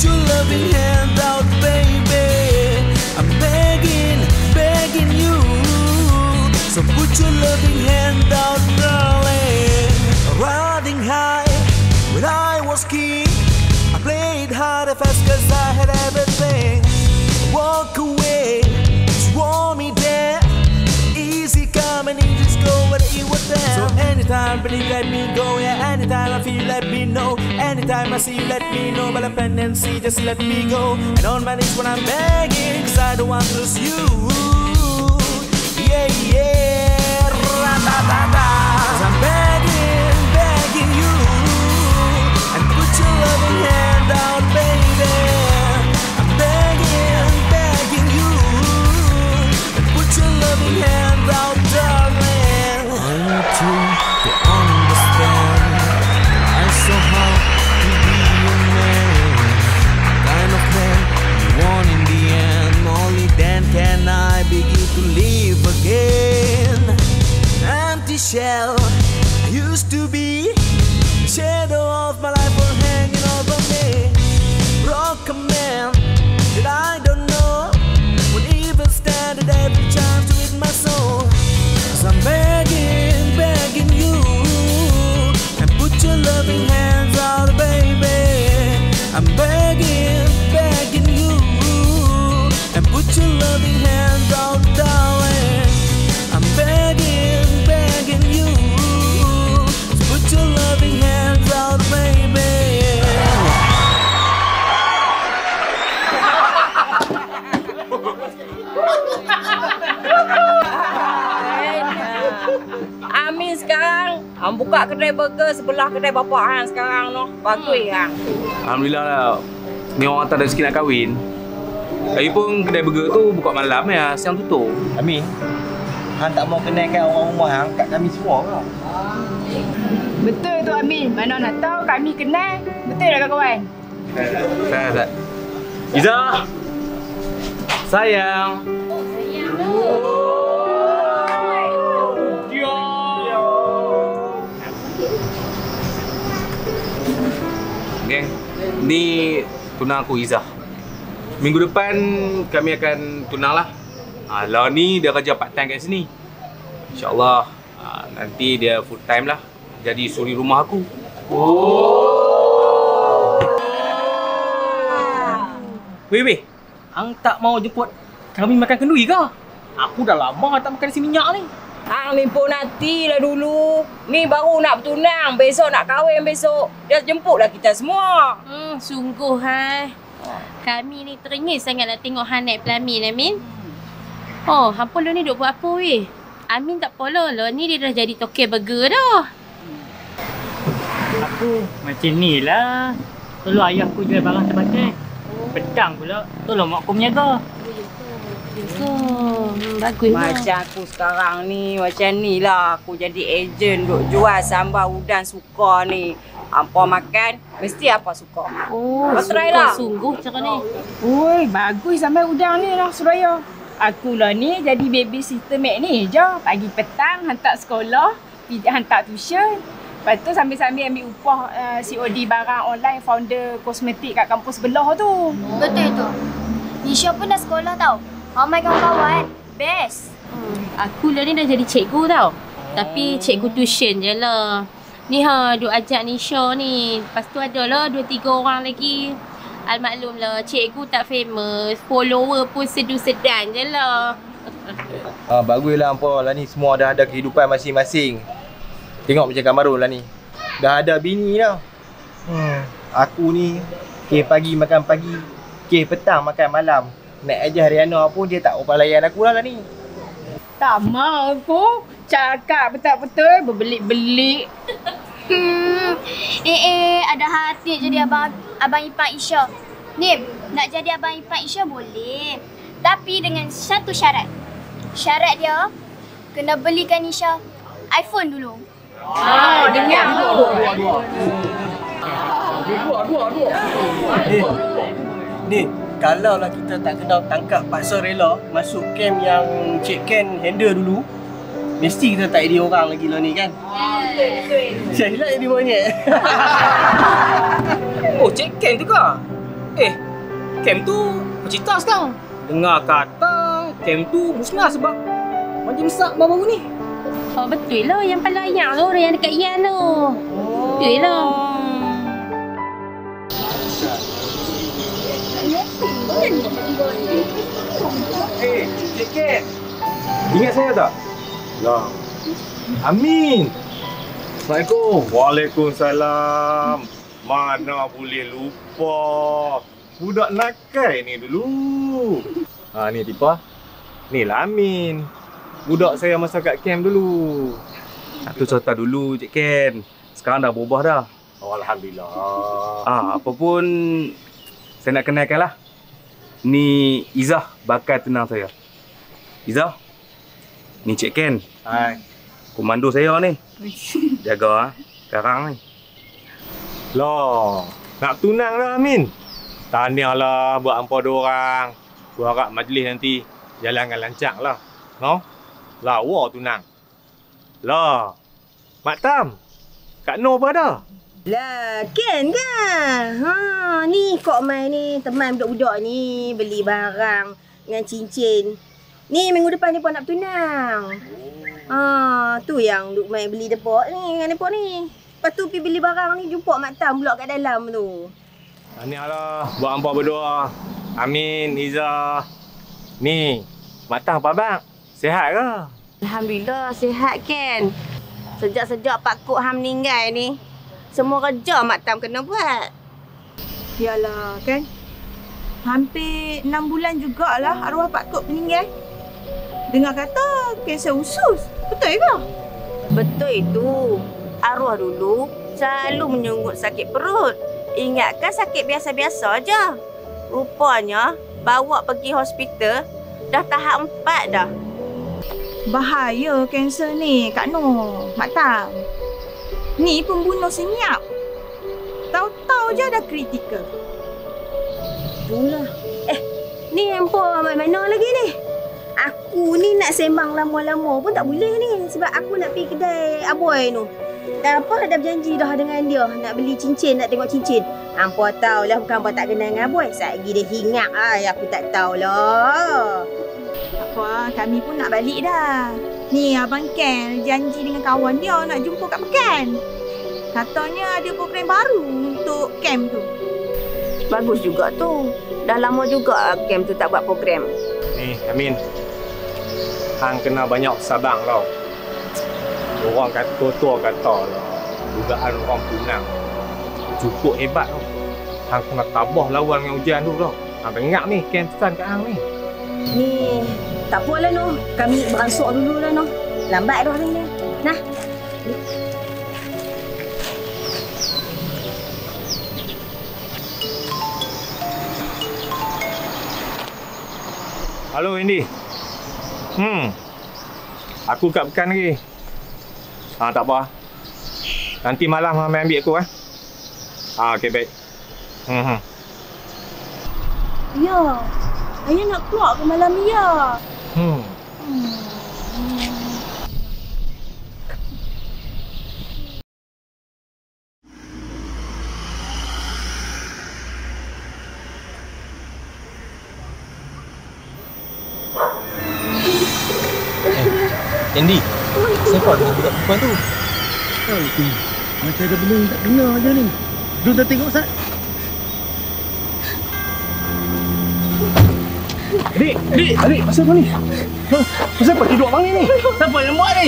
your loving hand out, baby. I'm begging you. So put your loving hand out, darling. Riding high when I was king, I played hard and fast cause I had everything. Walk away, just want me there. Easy come and easy go when you were there. So anytime, believe, let me go. Yeah, anytime I feel, let me know. Anytime I see, let me know. But dependency, just let me go. And on my knees when I'm begging, cause I don't want to lose you. Yeah, yeah, ra-da-da-da. Cause I'm begging you. And put your loving hand out, baby. I'm begging you. And put your loving hand out, darling. I need to understand. I so hard to be a man, kind of man you want in the end. Only then can I begin to live again. Empty shell I used to be, the shadow of my life was hanging over me. Broken man that I don't know would even stand at every chance to hit my soul. Cause I'm begging you. And put your loving hands out, baby. I'm begging you. And put your loving hands out, darling. I'm begging you. Put your loving hands out, baby. Amin sekarang buka kedai burger sebelah kedai bapak Han sekarang noh. Bagus kan. Alhamdulillah lah. Ni orang tak ada sikit nak kahwin. Lagipun kedai burger tu buka malam ya, siang tutup. Amin, Han tak mau kenalkan orang rumah Han kat kami semua ke? Betul tu Amin. Mana nak tahu kami kenal. Betul tak kawan? Tak. Iza! Sayang! Geng, ni tunang aku Izzah. Minggu depan kami akan tunang lah. Lah ni dia kerja part time kat sini. InsyaAllah nanti dia full time lah. Jadi suri rumah aku. Weh, hang tak mau jemput kami makan kenduri ke? Aku dah lama tak makan nasi minyak ni. Hang ni pun nantilah dulu. Ni baru nak bertunang, besok nak kahwin besok. Dia jemputlah kita semua. Sungguh kami ni teringin sangat nak tengok Han naik pelamin, Amin. Oh, hampa lo ni duk buat apa weh? Amin tak polo lo ni dia dah jadi toke burger dah. Aku macam ni lah. Tolong ayah aku jual barang terbatas. Petang pula tolong mak aku menjaga. Bagus lah. Macam aku sekarang ni, macam ni lah. Aku jadi ejen duk jual sambal udang suka ni. Hampa makan, mesti apa suka. Try lah. Sungguh cara ni. Oi, bagus sampai udang ni lah Suraya. Aku lah ni jadi babysitter manager. Pagi petang hantar sekolah, hantar tuition. Lepas tu sambil-sambil ambil upah COD barang online founder kosmetik kat kampus sebelah tu. Betul tu. Nisha pun dah sekolah tau. Ramai kawan-kawan. Best. Aku lah ni dah jadi cikgu tau. Tapi cikgu tuition je lah. Ni duk ajak Nisha ni. Lepas tu ada lah 2-3 orang lagi. Almaklum lah, cikgu tak famous. Follower pun sedu-sedan je lah. Baguslah hampa lah ni semua dah ada kehidupan masing-masing. Tengok macam Kamarul lah ni. Dah ada bini dah. Aku ni pagi makan pagi, petang makan malam. Nak ajar Riana pun dia tak upah layan aku lah ni. Tak mau aku. Cakap betul-betul berbelik-belik. Ada hati jadi abang ipar Isha. Nim, nak jadi abang ipar Isha boleh. Tapi dengan satu syarat. Syarat dia kena belikan Isha iPhone dulu. Dengar tu. Ni, kalau lah kita tak kena tangkap paksa rela masuk camp yang Cik Ken handle dulu, mesti kita tak jadi orang lagi lah ni kan? Saya hilang jadi monyet. Oh, Cik Ken tu ke? Camp tu bercerita sekarang. Dengar kata camp tu musnah sebab majlis masak baru-baru ni. Oh betul lah yang pelayak tu, orang yang dekat Ian tu. Betul lah. Cik Ken. Ingat saya tak? Lah. Amin. Assalamualaikum. Waalaikumsalam. Mana boleh lupa. Budak nakal ni dulu. Ni Tipa. Ni lah Amin. Budak saya masa kat camp dulu. Satu cerita dulu Cik Ken. Sekarang dah berubah dah. Oh, Alhamdulillah. Apa pun saya nak kenalkan lah. Ni Izzah, bakal tenang saya. Izzah, ni Cik Ken. Hai. Komando saya ni. Jaga sekarang ni. Loh, nak tunang dah Amin. Tahniah lah buat hampa dua orang. Gua harap majlis nanti jalankan lancar lah. No? Lawa tunang. Lah, Mak Tam. Kak Noh apa dah? Lah, Ken kan? Ni Kok Mai ni, teman budak-budak ni beli barang dengan cincin. Ni minggu depan dia pun nak bertunang. Tu yang Duk Mai beli depa ni dengan depa ni. Lepas tu pergi beli barang ni jumpa Mak Tam pula kat dalam tu. Tahniah lah buat hampa berdua. Amin, Izzah. Ni, Mak Tam apa bang? Sihat ke? Alhamdulillah sihat Ken. Sejak Pak Kok Ham meninggal ni, semua kerja Mak Tam kena buat. Yalah kan. Hampir 6 bulan jugalah arwah Pak Kok meninggal. Dengar kata kanser usus. Betul ke? Betul itu. Arwah dulu selalu menyungut sakit perut. Ingatkan sakit biasa-biasa je. Rupanya bawa pergi hospital dah tahap 4 dah. Bahaya kanser ni Kak Noh, Mak Tam. Ni pembunuh senyap. Tahu-tahu je dah kritikal. Itulah. Ni hampa mana lagi ni? Aku ni nak sembang lama-lama pun tak boleh ni. Sebab aku nak pergi kedai Aboy tu. Dah berjanji dah dengan dia. Nak beli cincin, nak tengok cincin. Hampa tahulah bukan hampa tak kenal dengan Aboy. Satgi dia hingat aku tak tahulah. Apa, kami pun nak balik dah. Ni Abang Ken janji dengan kawan dia nak jumpa kat Pekan. Katanya ada program baru untuk camp tu. Bagus juga tu. Dah lama juga camp tu tak buat program. Ni, Amin. Hang kena banyak sabang tau. Orang kata tua kata lah. Dugaan orang tunang. Cukup hebat tau. Hang kena tabah lawan dengan hujan tu tau. Hang bengak ni, camp pesan kat hang ni. Ni, tak apalah Noh. Kami beransur dulu lah Noh. Lambat dah ni. Nah. Halo Andy. Aku kat Pekan lagi. Tak apa. Nanti malam Hang ambil aku okey baik. Ya. Ayah nak keluar ke malam ni ya? Andy, siapa dengan budak perempuan tu? Tahu tu. Macam ada benda yang tak dengar je ni. Jom dah tengok Sat. Adik, pasal apa ni? Pasal apa tidur abang ni? Siapa yang buat ni?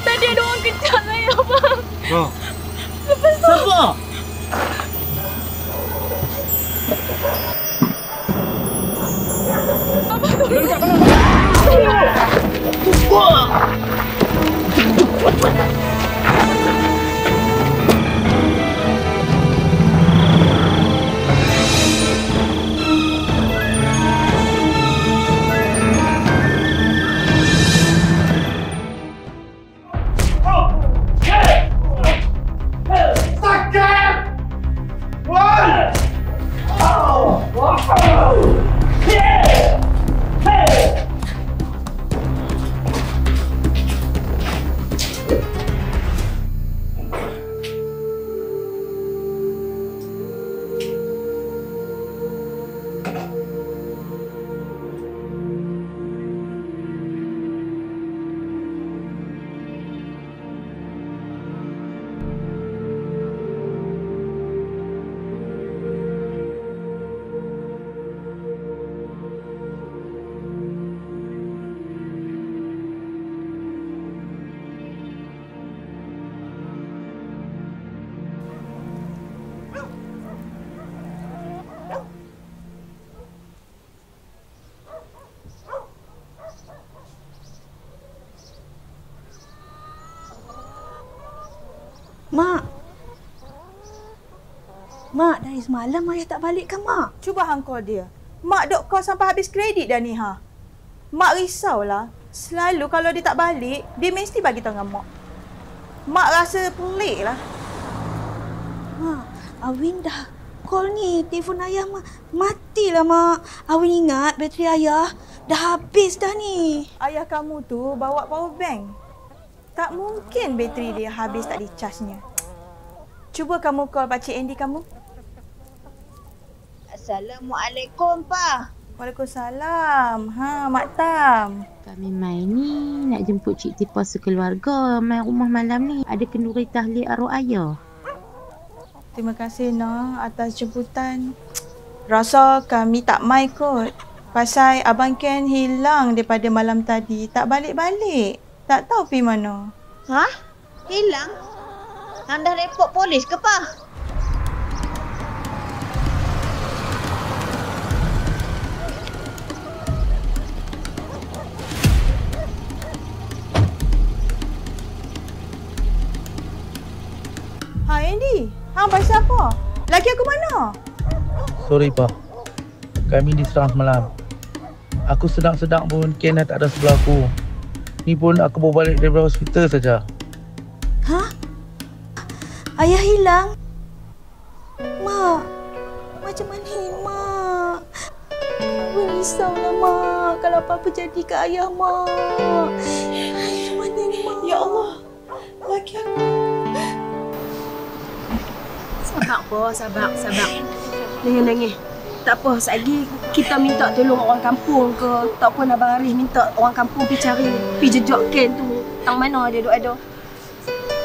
Tadi ada orang kejar saya, abang. Lepas tu... Siapa? Abang tu... Dekat mana? Mak. Mak, dari semalam ayah tak balik kan, Mak? Cuba hang call dia. Mak dok call sampai habis kredit dah ni, ha. Mak risaulah. Selalu kalau dia tak balik, dia mesti bagi tahu dengan Mak. Mak rasa pelik lah. Mak, Awin dah call ni. Telefon ayah matilah, Mak. Awin ingat bateri ayah dah habis dah ni. Ayah kamu tu bawa power bank. Tak mungkin bateri dia habis tak dicasnya. Cuba kamu call Pakcik Andy kamu. Assalamualaikum, Pa. Waalaikumsalam. Ha, Mak Tam. Kami mai ni nak jemput Cik Tipa sekeluarga mai rumah malam ni. Ada kenduri tahlil arwah ayah. Terima kasih, Noh, atas jemputan. Rasa kami tak mai kot. Pasal Abang Ken hilang daripada malam tadi. Tak balik-balik. Tak tahu pergi mana. Ha? Hilang? Hang dah report polis ke, Pa? Ha, Andy. Hang pasal apa? Laki aku mana? Sorry, Pa. Kami diserang semalam. Aku sedang-sedang pun Ken dah tak ada sebelah aku. Ni pun aku bawa balik daripada hospital saja. Ha? Ayah hilang? Mak, macam mana ni, Mak? Risaulah, Mak. Kalau apa-apa jadi ke ayah, Mak. Macam mana ni, Mak? Ya Allah. Laki aku. Sabar, Pa. Sabar. Nangis. Tak apa, lagi kita minta tolong orang kampung ke. Tak pun Abang Arif minta orang kampung pergi cari, pergi jejak Ken tu. Tang mana dia duk ada.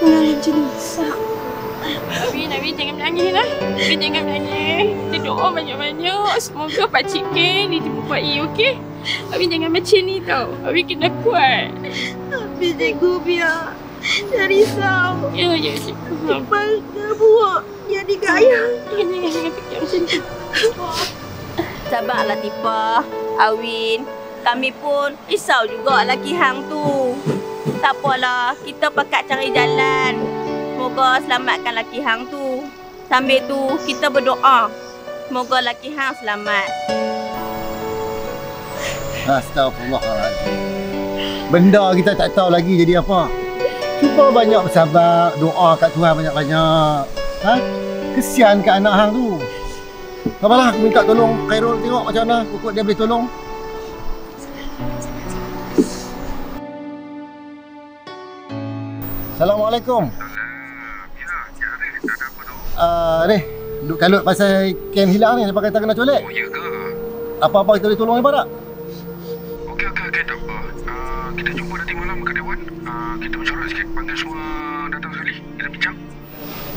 Nangis macam ni. Nabi jangan menangis lah. Nabi jangan menangis. Kita doa banyak-banyak. Semoga Pakcik Ken dijumpai, okey? Abi jangan macam ni tau. Abi kena kuat. Abi cikgu biar. Saya risau. Ya, cikgu. Lepas dah buat jadi gaya. Jangan fikir macam tu. Sabarlah Tipa, Awin. Kami pun risau juga laki hang tu. Tak apalah, kita pakat cari jalan. Semoga selamatkan laki hang tu. Sambil tu kita berdoa. Semoga laki hang selamat. Astaghfirullahaladzim. Benda kita tak tahu lagi jadi apa. Cuba banyak bersabar, doa kat Tuhan banyak-banyak. Ha? Kesian kat anak hang tu. Sabarlah, aku minta tolong Khairul tengok macam mana pokok dia boleh tolong. Assalamualaikum. Ni, duk kalut pasal Ken hilang ni, lepas kata kena colek. Oh, ya ke? Apa-apa kita boleh tolong apa tak? Okey, tak apa. Kita jumpa nanti malam kat Dewan. Kita bercorak sikit, panggil semua datang sekali. Kita bincang.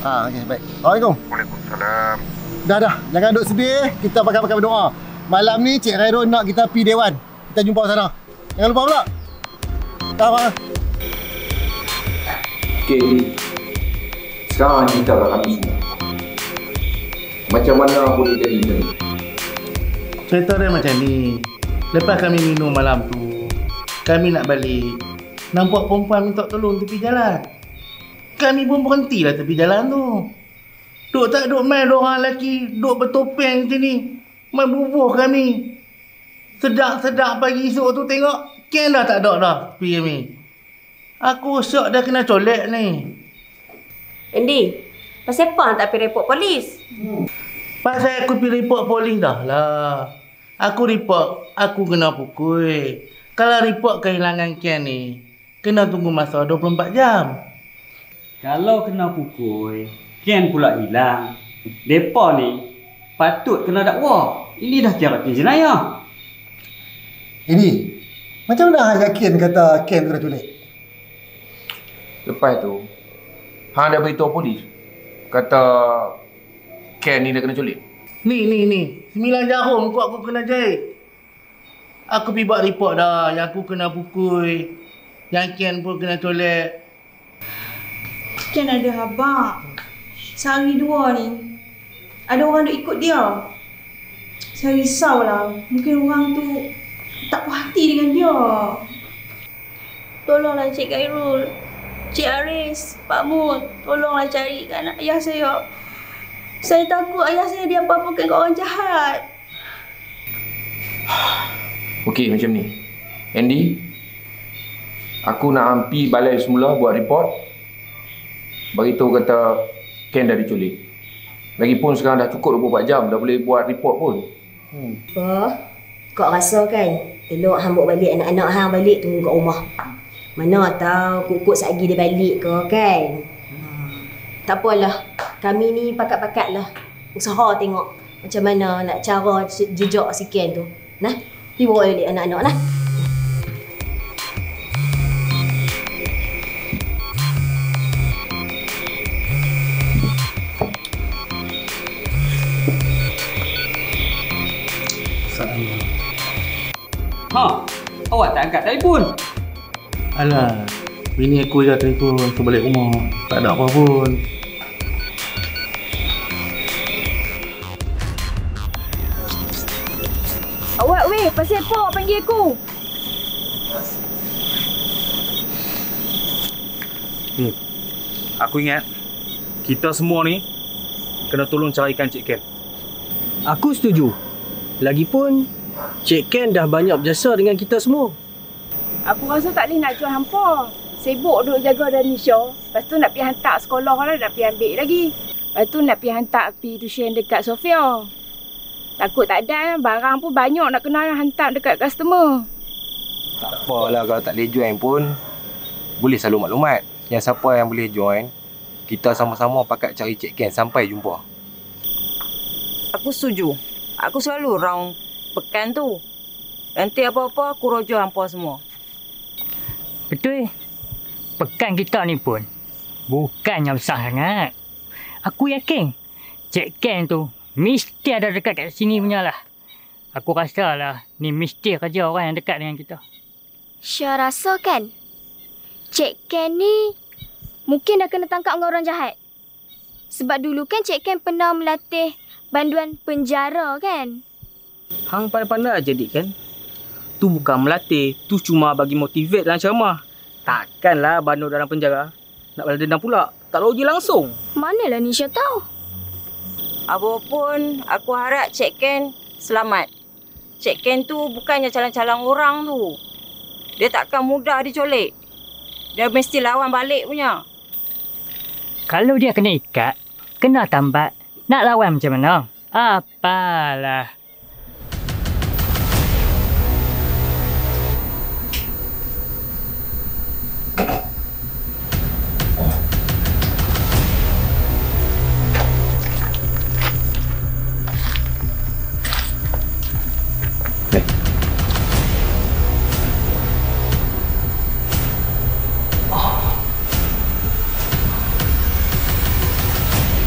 Okey, baik. Assalamualaikum. Waalaikumsalam. Dah. Jangan duk sedih. Kita pakai berdoa. Malam ni Cik Khairul nak kita pergi Dewan. Kita jumpa sana. Jangan lupa pula. Dah. Okey. Sekarang kita kat kami semua. Macam mana boleh jadi macam ni? Cerita dia macam ni. Lepas kami minum malam tu, kami nak balik. Nampak perempuan minta tolong tepi jalan. Kami pun berhentilah tepi jalan tu. Duk main orang lelaki, duk bertopeng macam ni. Main bubuh kami. Sedap pagi esok tu tengok, Ken dah tak ada dah tepi kami. Aku syok dah kena colek ni. Andy, pasal apa tak pergi report polis? Pasal aku pergi report polis dah lah. Aku report, aku kena pukul. Kalau report kehilangan Ken ni, kena tunggu masa 24 jam. Kalau kena pukul, Ken pula hilang. Depa ni patut kena dakwa. Ini dah kira jenayah. Ini, macam mana hang yakin kata Ken kena culik? Lepas tu, hang dah beritahu polis. Kata Ken ni dah kena culik. Ni. 9 jarum aku kena jahit. Aku pergi buat report dah. Yang aku kena pukul. Yang Ken pun kena colek. Ken ada habak. Sehari dua ni. Ada orang duk ikut dia. Saya risaulah. Mungkin orang tu tak puas hati dengan dia. Tolonglah Cik Khairul. Cik Aris, Pak Mut, tolonglah carikan anak ayah saya. Saya takut ayah saya dia apa-apakan ke orang jahat. Okey, macam ni. Andy, aku nak ampi balai semula buat report. Beritahu kata Ken dah diculik. Lagipun sekarang dah cukup 24 jam, dah boleh buat report pun. Apa? Kau rasa kan elok hang bawa balik anak-anak hang balik tunggu kat rumah. Mana tahu kukuk satgi dia balik ke kan. Tak apalah. Kami ni pakat-pakat lah. Usaha tengok macam mana nak cara jejak si Ken tu. Nah, pergi bawa balik anak-anak lah. Awak tak angkat telefon. Alah, bini aku je telefon tu balik rumah. Tak ada apa pun. Awak weh, pasal apa awak panggil aku? Aku ingat kita semua ni kena tolong carikan Cik Ken. Aku setuju. Lagipun Cik Ken dah banyak berjasa dengan kita semua. Aku rasa tak boleh nak jual hampa. Sibuk duk jaga Danisha. Lepas tu nak pergi hantar sekolah lah, nak pergi ambil lagi. Lepas tu nak pergi hantar pergi tuition dekat Sofia. Takut tak ada, barang pun banyak nak kena hantar dekat customer. Tak apalah kalau tak boleh join pun. Boleh selalu maklumat. Yang siapa yang boleh join, kita sama-sama pakat cari Cik Ken sampai jumpa. Aku setuju. Aku selalu round pekan tu. Nanti apa-apa aku rojo hampa semua. Betul. Pekan kita ni pun bukannya besar sangat. Aku yakin Cik Ken tu mesti ada dekat kat sini punya lah. Aku rasa lah ni mesti kerja orang yang dekat dengan kita. Syah rasa kan Cik Ken ni mungkin dah kena tangkap dengan orang jahat. Sebab dulu kan Cik Ken pernah melatih banduan penjara kan. Hang pandai-pandai aja dik kan. Tu bukan melatih, tu cuma bagi motivate dalam ceramah. Takkanlah bandu dalam penjara nak balas dendam pula. Tak logik langsung. Manalah Nisha tahu. Apapun, aku harap Cik Ken selamat. Cik Ken tu bukannya calang-calang orang tu. Dia takkan mudah diculik. Dia mesti lawan balik punya. Kalau dia kena ikat, kena tambat, nak lawan macam mana? Apalah.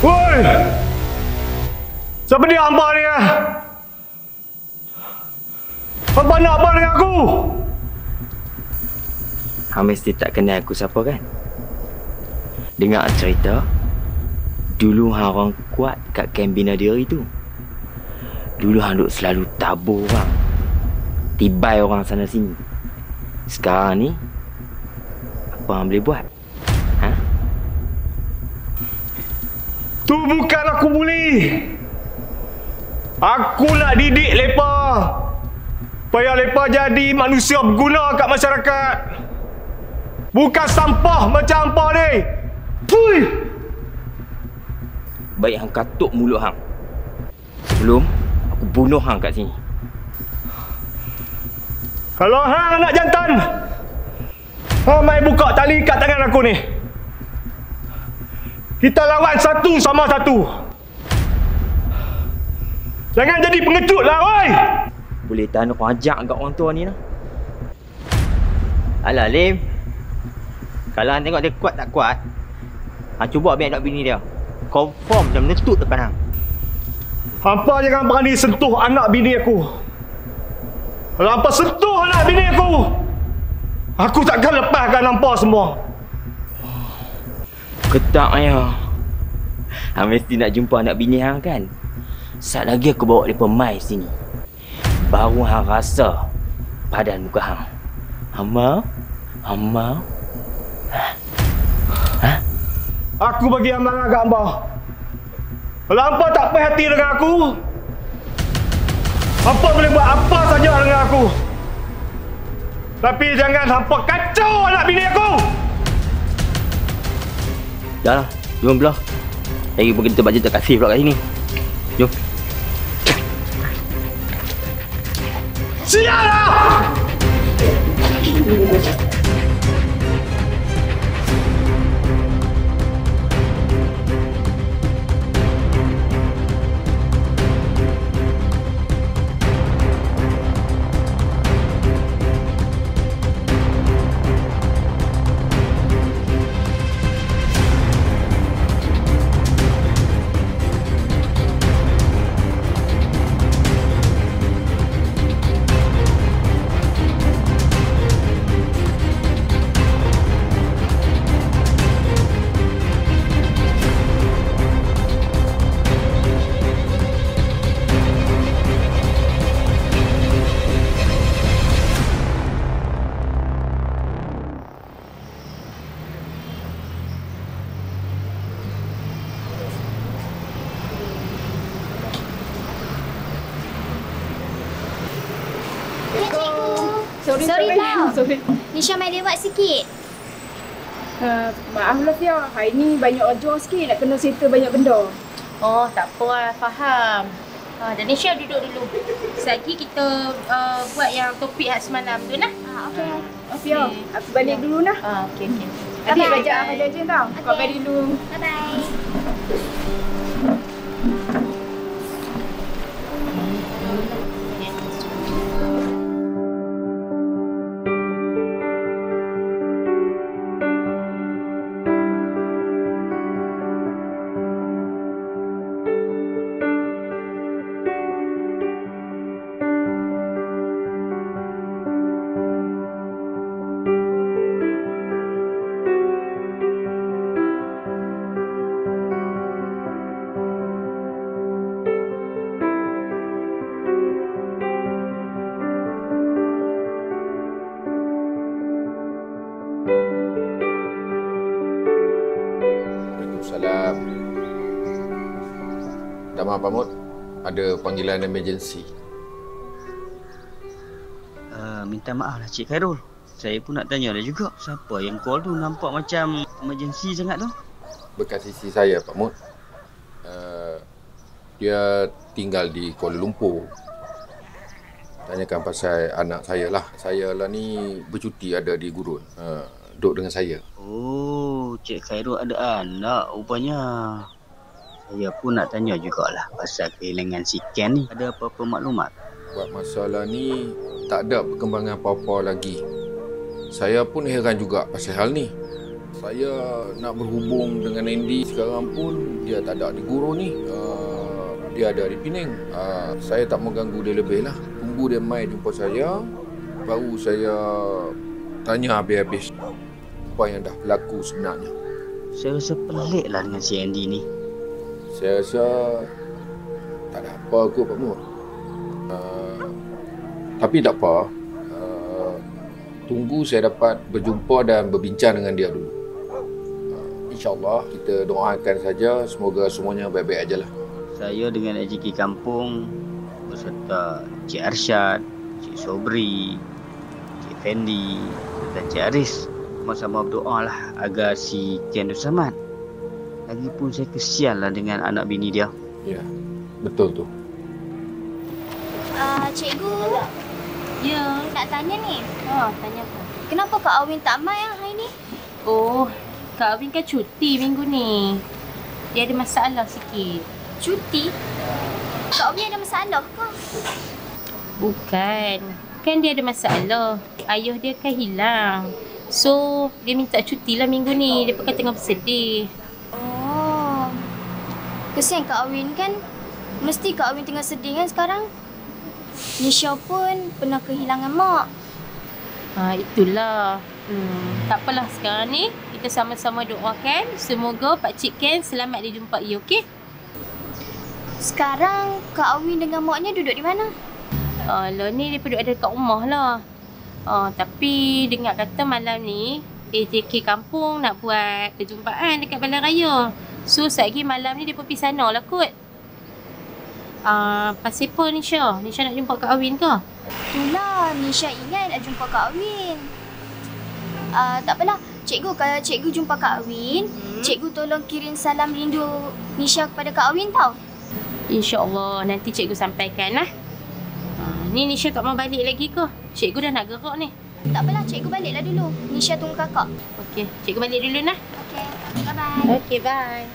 Woi! Siapa dia hamba ni? Hamba nak apa dengan aku? Hang mesti tak kenal aku siapa kan? Dengar cerita, dulu hang orang kuat kat kamp bina diri tu. Dulu hang duk selalu tabur orang. Tibai orang sana sini. Sekarang ni, apa hang boleh buat? Tu bukan aku bully. Aku nak didik lepa. Supaya lepa jadi manusia berguna kat masyarakat. Bukan sampah macam hampa ni. Fui! Baik hang katuk mulut hang. Sebelum aku bunuh hang kat sini. Kalau hang nak jantan, hang mai buka tali kat tangan aku ni. Kita lawan satu sama satu. Jangan jadi pengecut lah, woi! Boleh tahan aku ajak kat orang tua ni lah. Alah, Lim. Kalau hang tengok dia kuat tak kuat, hang cuba ambil anak bini dia. Confirm dia menetut depan hang. Hampa jangan berani sentuh anak bini aku. Kalau hampa sentuh anak bini aku takkan lepaskan hampa semua. Ketak ayah. Hang mesti nak jumpa anak bini hang kan? Sat lagi aku bawa dia mai sini. Baru hang rasa padan muka hang. Hang mau? Aku bagi amaran kat hamba. Kalau hampa tak puas hati dengan aku, hampa boleh buat apa saja dengan aku. Tapi jangan hampa kacau anak bini aku. Dah lah, jom belah. Lagi pun kita baca tak kasih pula kat sini. Jom. Sialah! Sorry tau. Nisha main lewat sikit. Maaf lah Fia, hari ni banyak orang sikit nak kena settle banyak benda. Oh, tak apa lah, faham. Dan Nisha duduk dulu. Sekejap lagi kita buat yang topik hak semalam tu nah. Okey. Fia, aku balik dulu nah. Okey. Adik belajar apa jajan tau. Kau balik dulu. Bye-bye. Waalaikumsalam. Damai Pak Mut, ada panggilan emergency. Minta maaf lah Cik Khairul. Saya pun nak tanya dah juga. Siapa yang call tu nampak macam emergency sangat tu? Bekas isteri saya Pak Mut. Dia tinggal di Kuala Lumpur. Tanyakan pasal anak saya lah. Saya lah ni bercuti ada di Gurun. Duduk dengan saya. Oh, Cik Khairul ada anak rupanya. Saya pun nak tanya jugalah pasal kehilangan si Ken ni. Ada apa-apa maklumat? Buat masalah ni tak ada perkembangan apa-apa lagi. Saya pun heran juga pasal hal ni. Saya nak berhubung dengan Andy sekarang pun dia tak ada di Gurun ni. Dia ada di Penang. Saya tak mau ganggu dia lebih lah. Tunggu dia mai jumpa saya, baru saya tanya habis-habis apa yang dah berlaku sebenarnya. Saya rasa pelik lah dengan si Andy ni. Saya rasa tak ada apa kot Pak Mut. Tapi tak apa. Tunggu saya dapat berjumpa dan berbincang dengan dia dulu. InsyaAllah kita doakan saja semoga semuanya baik-baik ajalah. Saya dengan AJK Kampung beserta Cik Arsyad, Cik Sobri, Cik Fendi dan Cik Aris sama-sama berdoa lah agar si Ken tu selamat. Lagipun saya kesian lah dengan anak bini dia. Ya, betul tu. Cikgu. Ya. Nak tanya ni. Tanya apa? Kenapa Kak Awin tak mai hari ni? Oh, Kak Awin kan cuti minggu ni. Dia ada masalah sikit. Cuti? Kak Awin ada masalah ke? Bukan. Kan dia ada masalah. Ayah dia kan hilang. So, dia minta cuti lah minggu ni. Dia pakai tengah bersedih. Oh. Kesian Kak Awin kan? Mesti Kak Awin tengah sedih kan sekarang? Nisha pun pernah kehilangan mak. Itulah. Tak apalah sekarang ni. Kita sama-sama doakan. Semoga Pakcik Ken selamat dijumpai, okey? Sekarang Kak Awin dengan maknya duduk di mana? Lah ni dia duduk ada kat rumah lah. Tapi dengar kata malam ni AJK kampung nak buat perjumpaan dekat Balai Raya. So, sekejap lagi malam ni dia pergi sana lah kot. Pasal apa Nisha? Nisha nak jumpa Kak Awin ke? Itulah, Nisha ingat nak jumpa Kak Awin. Tak apalah. Cikgu, kalau cikgu jumpa Kak Awin, cikgu tolong kirim salam rindu Nisha kepada Kak Awin tau. InsyaAllah nanti cikgu sampaikan lah. Ni Nisha tak mau balik lagi ke? Cikgu dah nak gerak ni. Tak apalah, cikgu baliklah dulu. Nisha tunggu kakak. Okey, cikgu balik dulu nah. Okey, bye-bye. Okey, bye.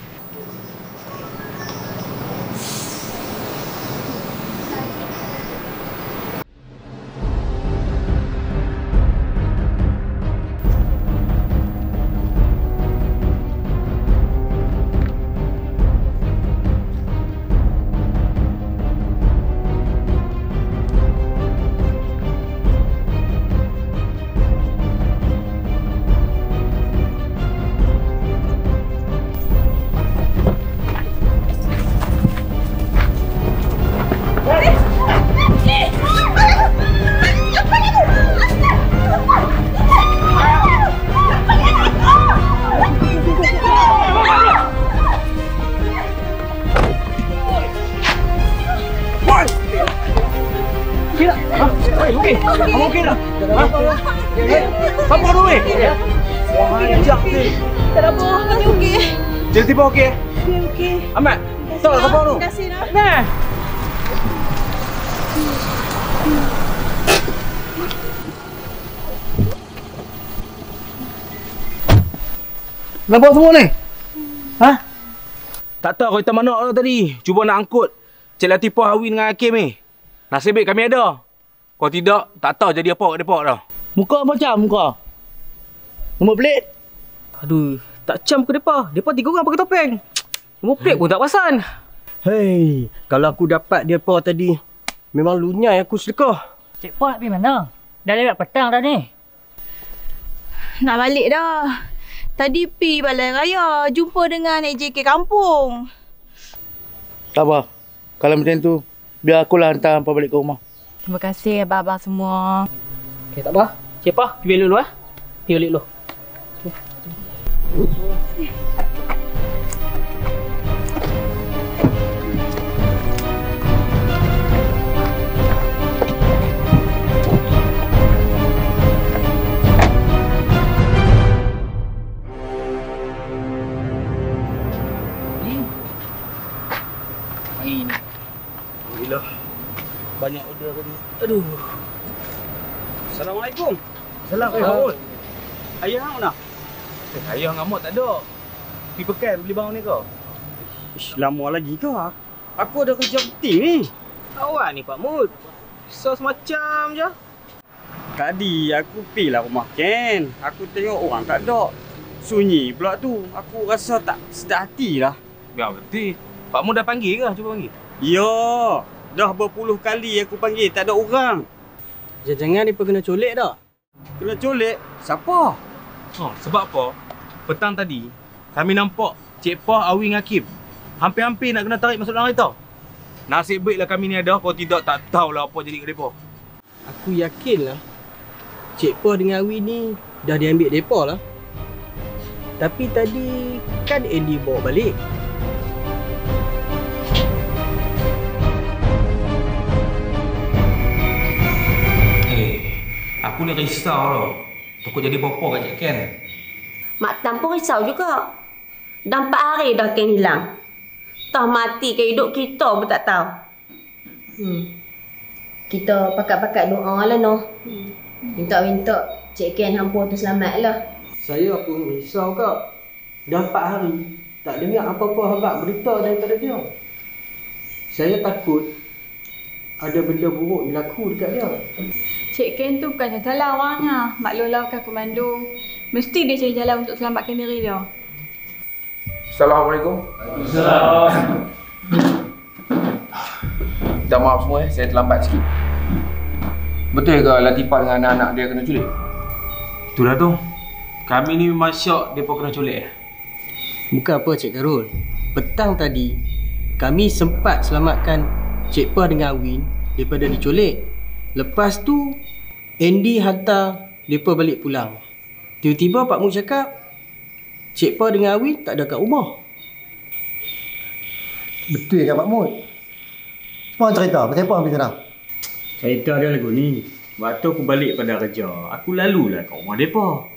Okey dah. Apa tu weh? Wah, jap ni. Tak ada apa, kami okey. Jadi tiba okey? Okey. Amat. Tahu lah apa tu? Terima kasih dah. Nah. Kenapa semua ni? Ha? Tak tahu kau hitam mana tu tadi. Cuba nak angkut Cik Latifah, Awin dengan Hakim ni. Nasib baik kami ada. Kalau tidak, tak tahu jadi apa kat Depok dah. Muka macam muka. Nombor pelik? Aduh, tak cam ke depa. Depa 3 orang pakai topeng. Nombor pelik pun tak perasan. Hei, kalau aku dapat depa tadi, memang lunyai aku sedekah. Cik Pak pergi mana? Dah lewat petang dah ni. Nak balik dah. Tadi pi Balai Raya, jumpa dengan AJK kampung. Tak apa. Kalau macam tu, biar akulah hantar hampa balik ke rumah. Terima kasih abang-abang semua. Okey, tak apa. Cik Pak, pergi balik dulu ah. Pergi balik dulu. Alhamdulillah. Banyak order tadi. Aduh. Assalamualaikum. Assalamualaikum. Ayah hang mana? Ayah dengan mak tak ada. Pergi pekan beli barang ni kau. Ish, lama lagi ke? Aku ada kerja penting ni. Awak ni Pak Mud. Sos macam je. Tadi aku pergi lah rumah Ken. Aku tengok orang tak ada. Sunyi pula tu. Aku rasa tak sedap hati lah. Biar berhenti. Pak Mud dah panggil ke? Cuba panggil. Ya. Dah berpuluh kali aku panggil. Tak ada orang. Jangan-jangan dia kena colek dah. Kena colek? Siapa? Oh, sebab apa? Petang tadi, kami nampak Cik Pah, Awin dengan Hakim. Hampir-hampir nak kena tarik masuk dalam kereta. Nasib baiklah kami ni ada. Kalau tidak, tak tahulah apa jadi kat mereka. Aku yakinlah Cik Pah dengan Awin ni dah diambil mereka lah. Tapi tadi kan Andy bawa balik. Aku ni risau tau. Takut jadi bapa kat Cik Ken. Mak Tam pun risau juga. Dah 4 hari dah Ken hilang. Tah mati ke hidup kita pun tak tahu. Kita pakat-pakat doa lah noh. Minta-minta Cik Ken hampa tu selamat lah. Saya pun risau kak. Dah 4 hari tak dengar apa-apa habaq berita daripada dia. Saya takut ada benda buruk berlaku dekat dia. Cik Ken tu bukannya salah orangnya. Maklumlah bukan komando. Mesti dia cari jalan untuk selamatkan diri dia. Assalamualaikum. Assalamualaikum. Minta maaf semua saya terlambat sikit. Betul ke Latifah dengan anak-anak dia kena culik? Itulah tu. Kami ni memang syok mereka kena culik. Bukan apa Cik Karul. Petang tadi, kami sempat selamatkan Cik Pah dengan Awin daripada diculik. Lepas tu, Andy hantar mereka balik pulang. Tiba-tiba Pak Mu cakap Cik Pa dengan Awi tak ada kat rumah. Betul ke Pak Mut? Apa cerita? Pasal apa ambil sana? Cerita dia lagu ni. Waktu aku balik pada kerja, aku lalulah kat rumah mereka.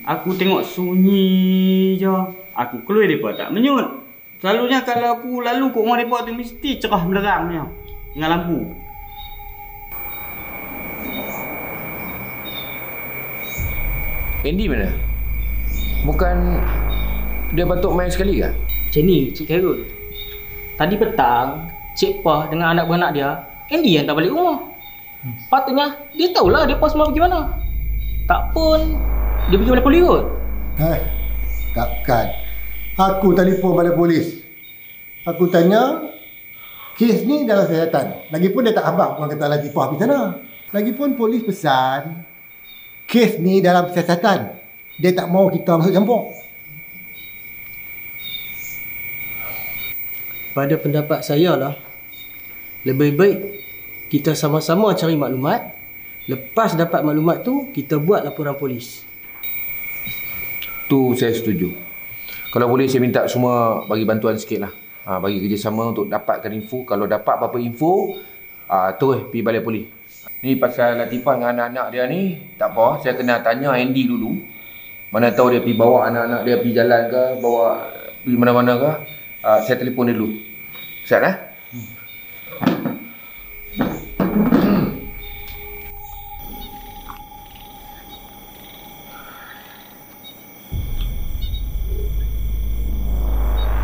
Aku tengok sunyi je. Aku keluar mereka tak menyut. Selalunya kalau aku lalu kat rumah mereka tu mesti cerah menerangnya dengan lampu. Andy mana? Bukan dia batuk main sekali ke? Macam ni, Cik Khairul. Tadi petang, Cik Pah dengan anak beranak dia, Andy yang tak balik rumah. Patutnya, dia tahulah dia semua pergi mana. Tak pun, dia pergi balai polis kot. Takkan. Aku telefon balai polis. Aku tanya, kes ni dalam siasatan. Lagipun dia tak habaq orang kata Latifah pergi sana. Lagipun polis pesan, kes ni dalam siasatan. Dia tak mau kita masuk campur. Pada pendapat saya lah, lebih baik kita sama-sama cari maklumat. Lepas dapat maklumat tu, kita buat laporan polis. Tu saya setuju. Kalau boleh saya minta semua bagi bantuan sikit lah. Bagi kerjasama untuk dapatkan info. Kalau dapat apa-apa info, terus pergi balai polis. Ni pasal Latifah dengan anak-anak dia ni, tak apa. Saya kena tanya Andy dulu. Mana tahu dia pergi bawa anak-anak dia pergi jalan ke, bawa pergi mana-mana ke. Saya telefon dia dulu. Siap eh?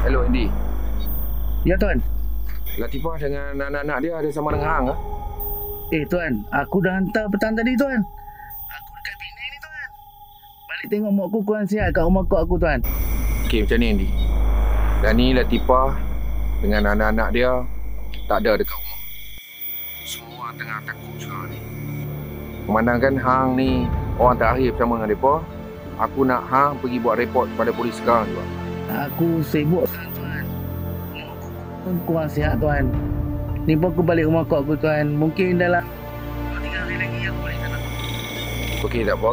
Hello Andy. Ya tuan. Latifah dengan anak-anak dia ada sama dengan Hang ke? Tuan, aku dah hantar petang tadi tuan. Aku dekat Penang ni tuan. Balik tengok mak aku kurang sihat kat rumah kau aku tuan. Okey, macam ni Andy. Dan ni Latifah dengan anak-anak dia tak ada dekat rumah. Semua tengah takut sekarang ni. Memandangkan Hang ni orang terakhir bersama dengan mereka, aku nak Hang pergi buat report kepada polis sekarang juga. Aku sibuk tuan. Mak aku kurang sihat tuan. Ni pun aku balik rumah kau aku tuan. Mungkin dalam 3 hari lagi aku balik sana. Okey, tak apa.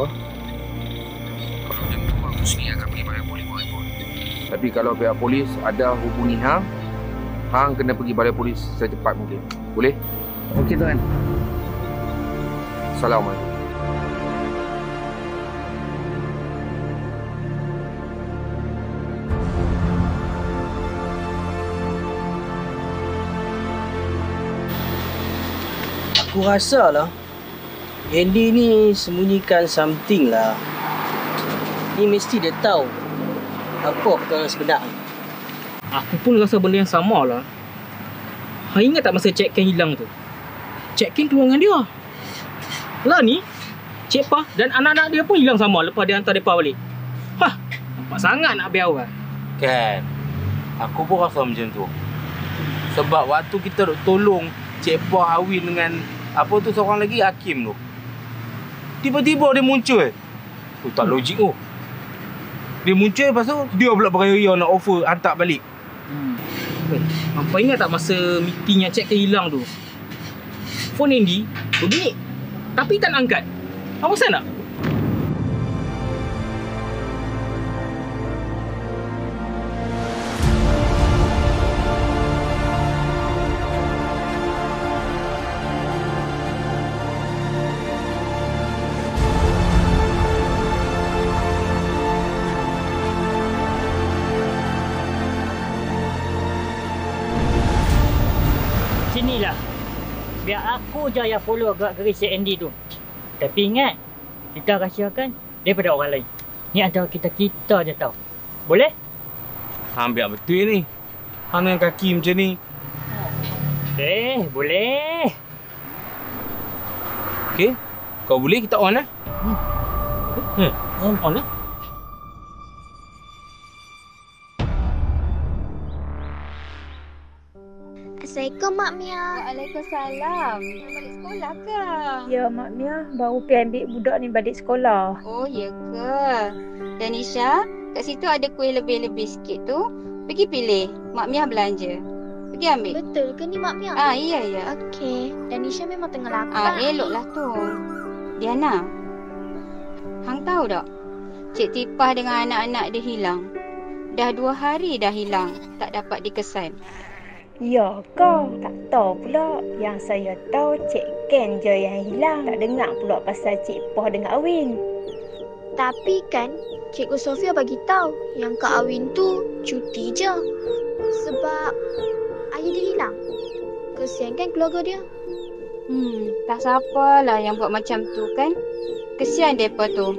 Kalau macam tu aku sendiri akan pergi balai polis buat report. Tapi kalau pihak polis ada hubungi Hang, Hang kena pergi balai polis secepat mungkin. Boleh? Okey tuan. Assalamualaikum. Aku rasa lah Andy ni sembunyikan something lah. Ni mesti dia tahu apa perkara sebenar. Aku pun rasa benda yang sama lah. Hang ingat tak masa Cik Ken hilang tu? Cik Ken keluar dengan dia. Lah ni, Cik Pa dan anak-anak dia pun hilang sama lepas dia hantar mereka balik. Nampak sangat nak biar orang. Kan, aku pun rasa macam tu. Sebab waktu kita duk tolong Cik Pa Awin dengan apa tu seorang lagi Hakim tu, tiba-tiba dia muncul. Tak logik tu. Dia muncul lepas tu dia pula beraya-raya nak offer hantar balik. Hampa ingat tak masa meeting yang Cik Ken hilang tu? Phone Andy berbunyi tapi tak nak angkat. Apa pasal nak? Sinilah. Biar aku je yang follow gerak-gerik si Andy tu. Tapi ingat, kita rahsiakan daripada orang lain. Ni antara kita je tahu. Boleh? Hang biar betul ni. Hang dengan kaki macam ni. Boleh. Okey. Kau boleh kita on lah. On lah. Assalamualaikum Mak Mia. Waalaikumsalam. Dah balik sekolah ke? Ya Mak Mia, baru pergi ambil budak ni balik sekolah. Oh ya ke? Dan Isha, kat situ ada kuih lebih-lebih sikit tu. Pergi pilih. Mak Mia belanja. Pergi ambil. Betul ke ni Mak Mia? Iya. Okey. Dan Isha memang tengah lapar. Eloklah tu. Diana, Hang tahu tak? Cik Tipah dengan anak-anak dia hilang. Dah 2 hari dah hilang, tak dapat dikesan. Ya kau, tak tahu pula. Yang saya tahu Cik Ken je yang hilang. Tak dengar pula pasal Cik Poh dengan Awin. Tapi kan Cikgu Sofia bagi tahu yang Kak Awin tu cuti je. Sebab ayah dia hilang. Kesian kan keluarga dia. Tak siapalah yang buat macam tu kan. Kesian mereka tu.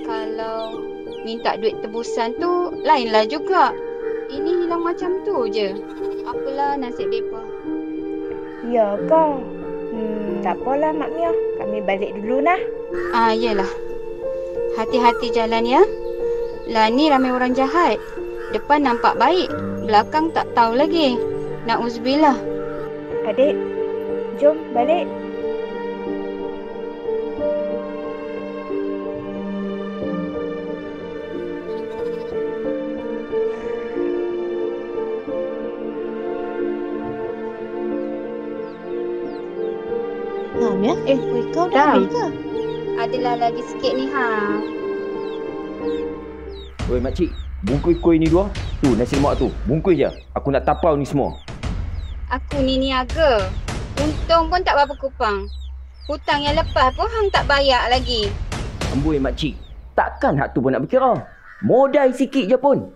Kalau minta duit tebusan tu lainlah juga. Ini hilang macam tu je. Apalah nasib mereka. Ya kau. Tak apalah Mak Mia. Kami balik dulu nah. Yelah. Hati-hati jalan ya. Lah ni ramai orang jahat. Depan nampak baik, belakang tak tahu lagi. Na'udzubillah. Adik, jom balik. Ya? Kau dah ambil ke? Adalah lagi sikit ni Oi makcik, bungkus kuih ni 2. Tu nasi lemak tu, bungkus je. Aku nak tapau ni semua. Aku ni niaga. Untung pun tak berapa kupang. Hutang yang lepas pun hang tak bayar lagi. Amboi makcik, takkan hak tu pun nak berkira. Modal sikit je pun.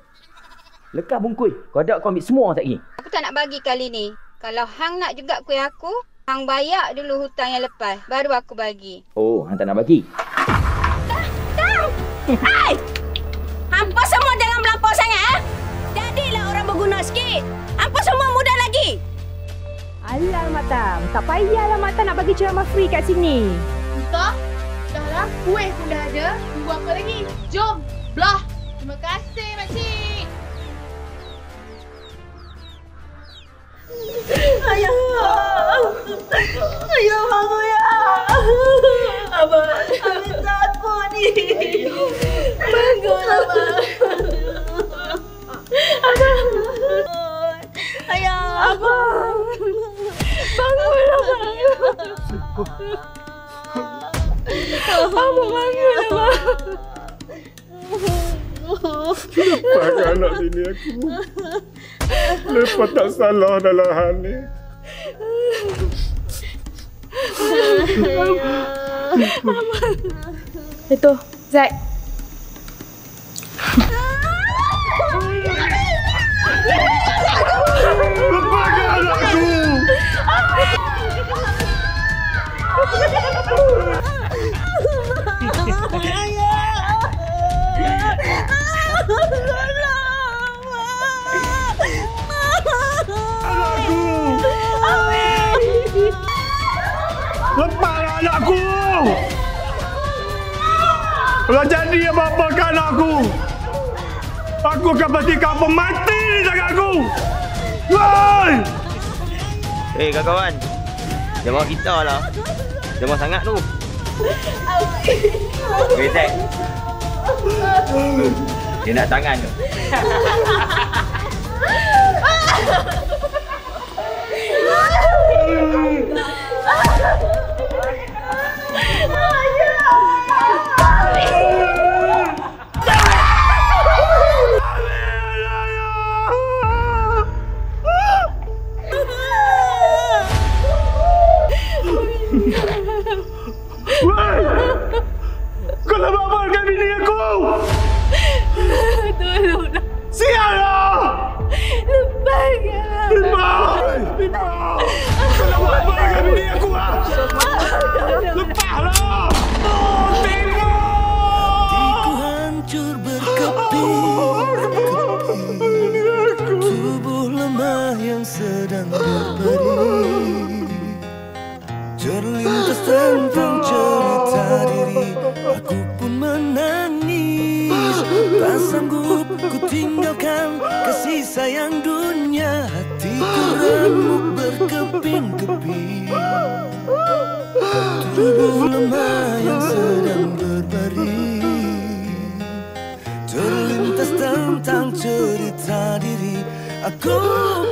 Lekas bungkus, kau ada kau ambil semua sekali. Aku tak nak bagi kali ni. Kalau hang nak juga kuih aku, hang bayar dulu hutang yang lepas, baru aku bagi. Oh, hang tak nak bagi? Hai! Hampa semua jangan melampau sangat. Jadilah orang berguna sikit. Hampa semua muda lagi. Alah Matam, tak payahlah Matam nak bagi ceramah free kat sini. Entah, dah lah kuih pun dah ada. Tunggu apa lagi? Jom, belah. Terima kasih makcik. Ayah. Ayah bangun ya. Abang takut ni. Bangun abang. Abang. Ayah. Abang. Bangun abang. Abang bangun abang. Lepaskan anak bini aku. Lepas tak salah dalam hal ni. Itu, Zaid. Lepaskan anakku. Lepaslah anakku! Kalau jadi apa-apa ke anakku, aku akan pastikan apa mati di tanganku! Woi! Kawan-kawan, jemaah kita lah. Jemaah sangat tu. Zaid. Dia nak tangan tu. Kau nak babalkan bini aku! Tolonglah. Sialah! Lepaskan. Lepaslah! Kau nak babalkan bini aku lah! Lepaslah! Hatiku hancur berkeping-keping, tubuh lemah yang sedang berbaring. Terlintas tentang cerita diri, aku pun menangis. Tak sanggup ku tinggalkan kasih sayang dunia. Hatiku remuk berkeping-keping, tubuh lemah yang sedang berbaring. Terlintas tentang cerita diri, aku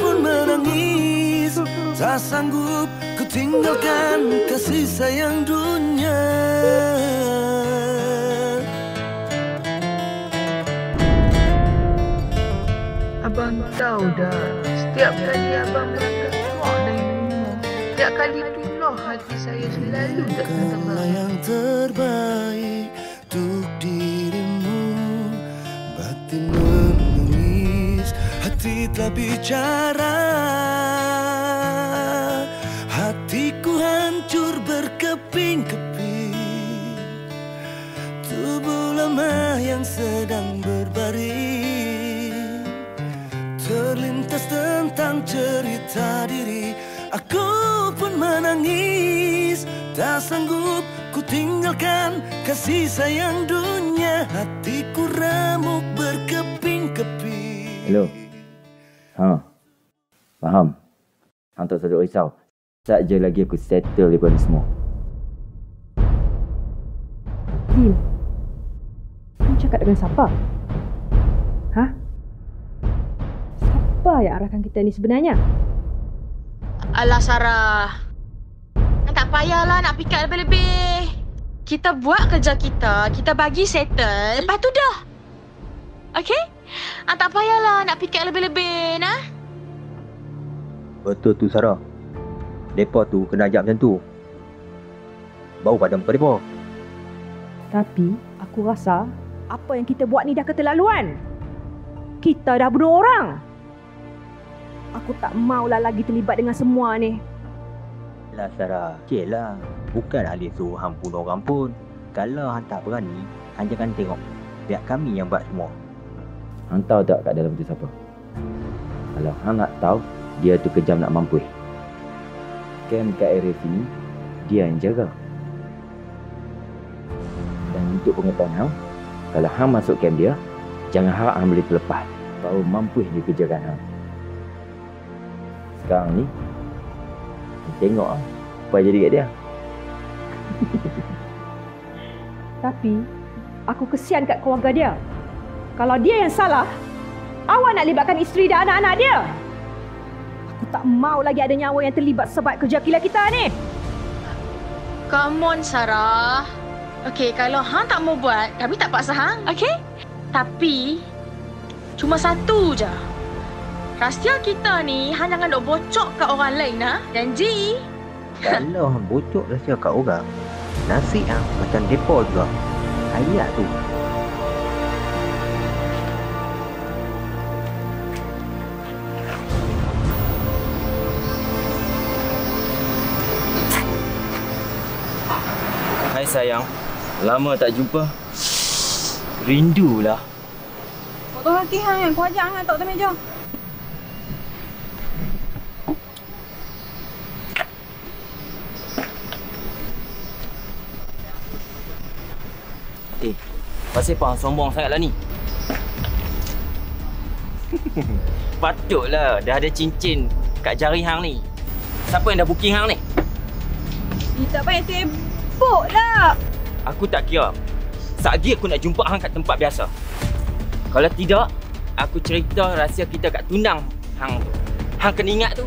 pun menangis. Tak sanggup ku tinggalkan kasih sayang dunia. Abang tahu dah, setiap kali abang berangkat keluar dari rumah, setiap kali itulah hati saya selalu tak tenang. Yang terbaik untuk dirimu, batin menangis, hati telah bicara. Hatiku hancur berkeping-keping, tubuh lemah yang sedang berbaring. Terlintas tentang cerita diri, aku pun menangis. Tak sanggup ku tinggalkan kasih sayang dunia. Hatiku remuk berkeping-keping. Hello. Faham? Hang tak sedar risau. Sekejap lagi aku settle lepas ni semua. Dim, kau cakap dengan siapa? Hah? Siapa yang arahkan kita ni sebenarnya? Alah Sarah, tak payahlah nak fikir lebih-lebih. Kita buat kerja kita, kita bagi settle, lepas tu dah. Okay? Tak payahlah nak fikir lebih-lebih, nah. Betul tu Sarah. Depa tu kena ajak macam tu. Bau padam muka depa. Tapi aku rasa apa yang kita buat ni dah keterlaluan. Kita dah bunuh orang. Aku tak maulah lagi terlibat dengan semua ni. Lah Sarah, cik lah. Bukan ahli suruh hang bunuh orang pun. Kalau hang tak berani, hang jangan tengok. Biar kami yang buat semua. Hang tahu tak kat dalam tu siapa? Kalau hang nak tahu, dia tu kejam nak mampus. Kem kat area sini, dia yang jaga. Dan untuk pengetahuan hang, kalau hang masuk kem dia, jangan harap hang boleh terlepas. Baru mampus dia kejagaan hang. Sekarang ni, tengok apa jadi kat dia. Tapi, aku kesian kat keluarga dia. Kalau dia yang salah, awak nak libatkan isteri dan anak-anak dia. Aku tak mau lagi ada nyawa yang terlibat sebab kerja kilat kita ni. Come on Sarah. Okay, kalau hang tak mau buat, kami tak paksa hang, okay? Tapi, cuma satu je. Rahsia kita ni, hang jangan dok bocok kat orang lain, ha? Janji. Kalau hang bocok rahsia kat orang, nasib hang macam depa juga. Ayat tu. Hai sayang, lama tak jumpa. Rindulah. Kau hati hang, kau ajak hang tak atas meja. Pasal apa hang sombong sangatlah ni? Patutlah dah ada cincin kat jari hang ni. Siapa yang dah booking hang ni? Tak payah sibuk lah. Aku tak kira. Satgi aku nak jumpa hang kat tempat biasa. Kalau tidak, aku cerita rahsia kita kat tunang hang tu. Hang kena ingat tu.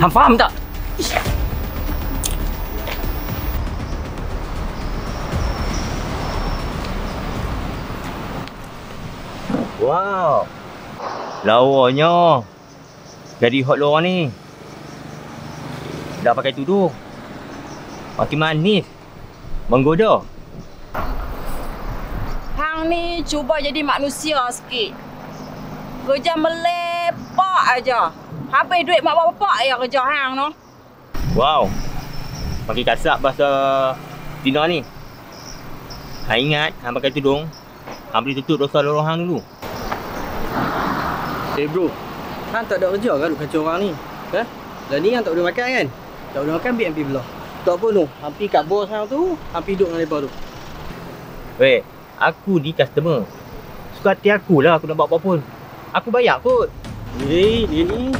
Hang faham tak? Wow. Lawanya. Jadi hot lu orang ni. Dah pakai tudung. Makin manis. Menggoda. Hang ni cuba jadi manusia sikit. Kerja melepak aja. Habis duit mak bapak ya kerja hang tu. Wow. Makin kasar bahasa Tina ni. Hang ingat hang pakai tudung, hang boleh tutup dosa lorong hang dulu. Bro, hang tak ada kerja kan duk kacau orang ni? Ha? Lah ni hang tak boleh makan kan? Tak boleh makan BMP belah. Tak apa tu, hang pergi kat bos hang tu, hang pergi duduk dengan lepas tu. Weh, aku ni customer. Suka hati aku lah aku nak buat apa pun. Aku bayar kot. Dia ni.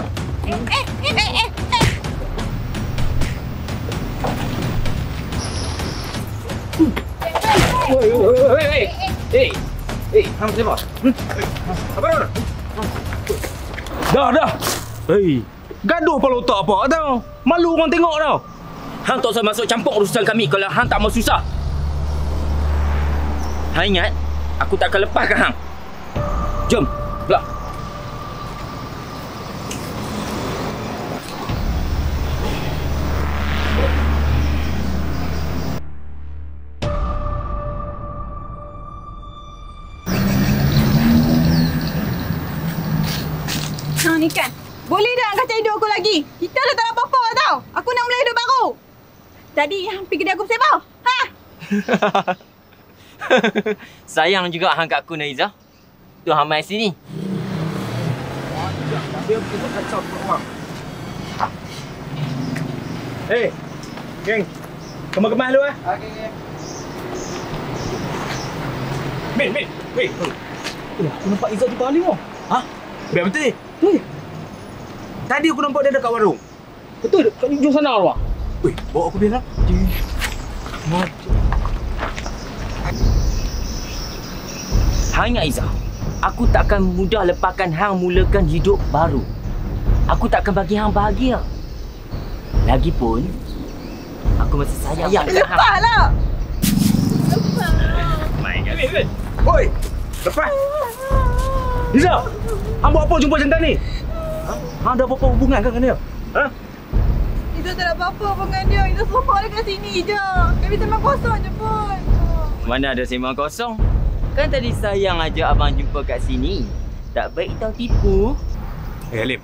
Weh. Hang siapa? Apa dah? Dah. Hei, gaduh pala otak apa tau. Malu orang tengok tau. Hang tak usah masuk campur urusan kami kalau hang tak mau susah. Hang ingat, aku tak akan lepaskan hang. Jom, belah. Ha ni kan. Boleh dah kacau hidup aku lagi. Kita dah tak ada apa-apa tau. Aku nak mula hidup baru. Tadi hampir kedai aku bersebau. Ha? Sayang juga hang kat aku, Naiza. Tu hang mai sini. Dia kita kacau orang. Geng. Kemas-kemas dulu Okey. Min. Weh. Aku nampak Izzah di paling tu. Ha? Biar betul. Betul. Tadi aku nampak dia dekat warung. Betul, kat ujung sana tu. Weh, bawa aku biar lah. Hang ingat Izzah, aku takkan mudah lepaskan hang mulakan hidup baru. Aku takkan bagi hang bahagia. Lagipun, aku masih sayang kat hang. Lepaslah. Main kan? Oi, lepas. Izzah, hang buat apa jumpa jantan ni? Hang ada apa-apa hubungan kan dengan dia? Ha? Itu tak ada apa-apa dengan dia. Itu semua dekat sini je. Kami sembang kosong je pun. Mana ada sembang kosong? Kan tadi sayang aja abang jumpa kat sini. Tak baik tau tipu. Halim.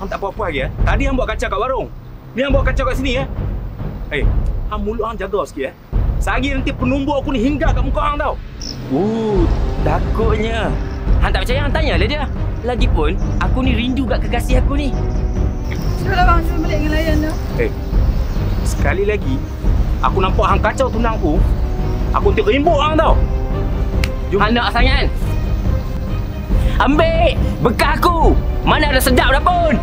Hang tak apa-apa lagi Tadi hang buat kacau kat warung. Ni hang buat kacau kat sini hang mulut hang jaga sikit Sehari nanti penumbuk aku ni hingga kat muka hang tau. Takutnya. Hang tak percaya, hang tanyalah dia. Lagipun, aku ni rindu kat kekasih aku ni. Sudahlah bang, cuba balik dengan layan dah. Sekali lagi aku nampak hang kacau tunang aku nanti rimbuk hang tau. Jom. Hang nak sangat? Ambil bekas aku. Mana ada sedap dah pun.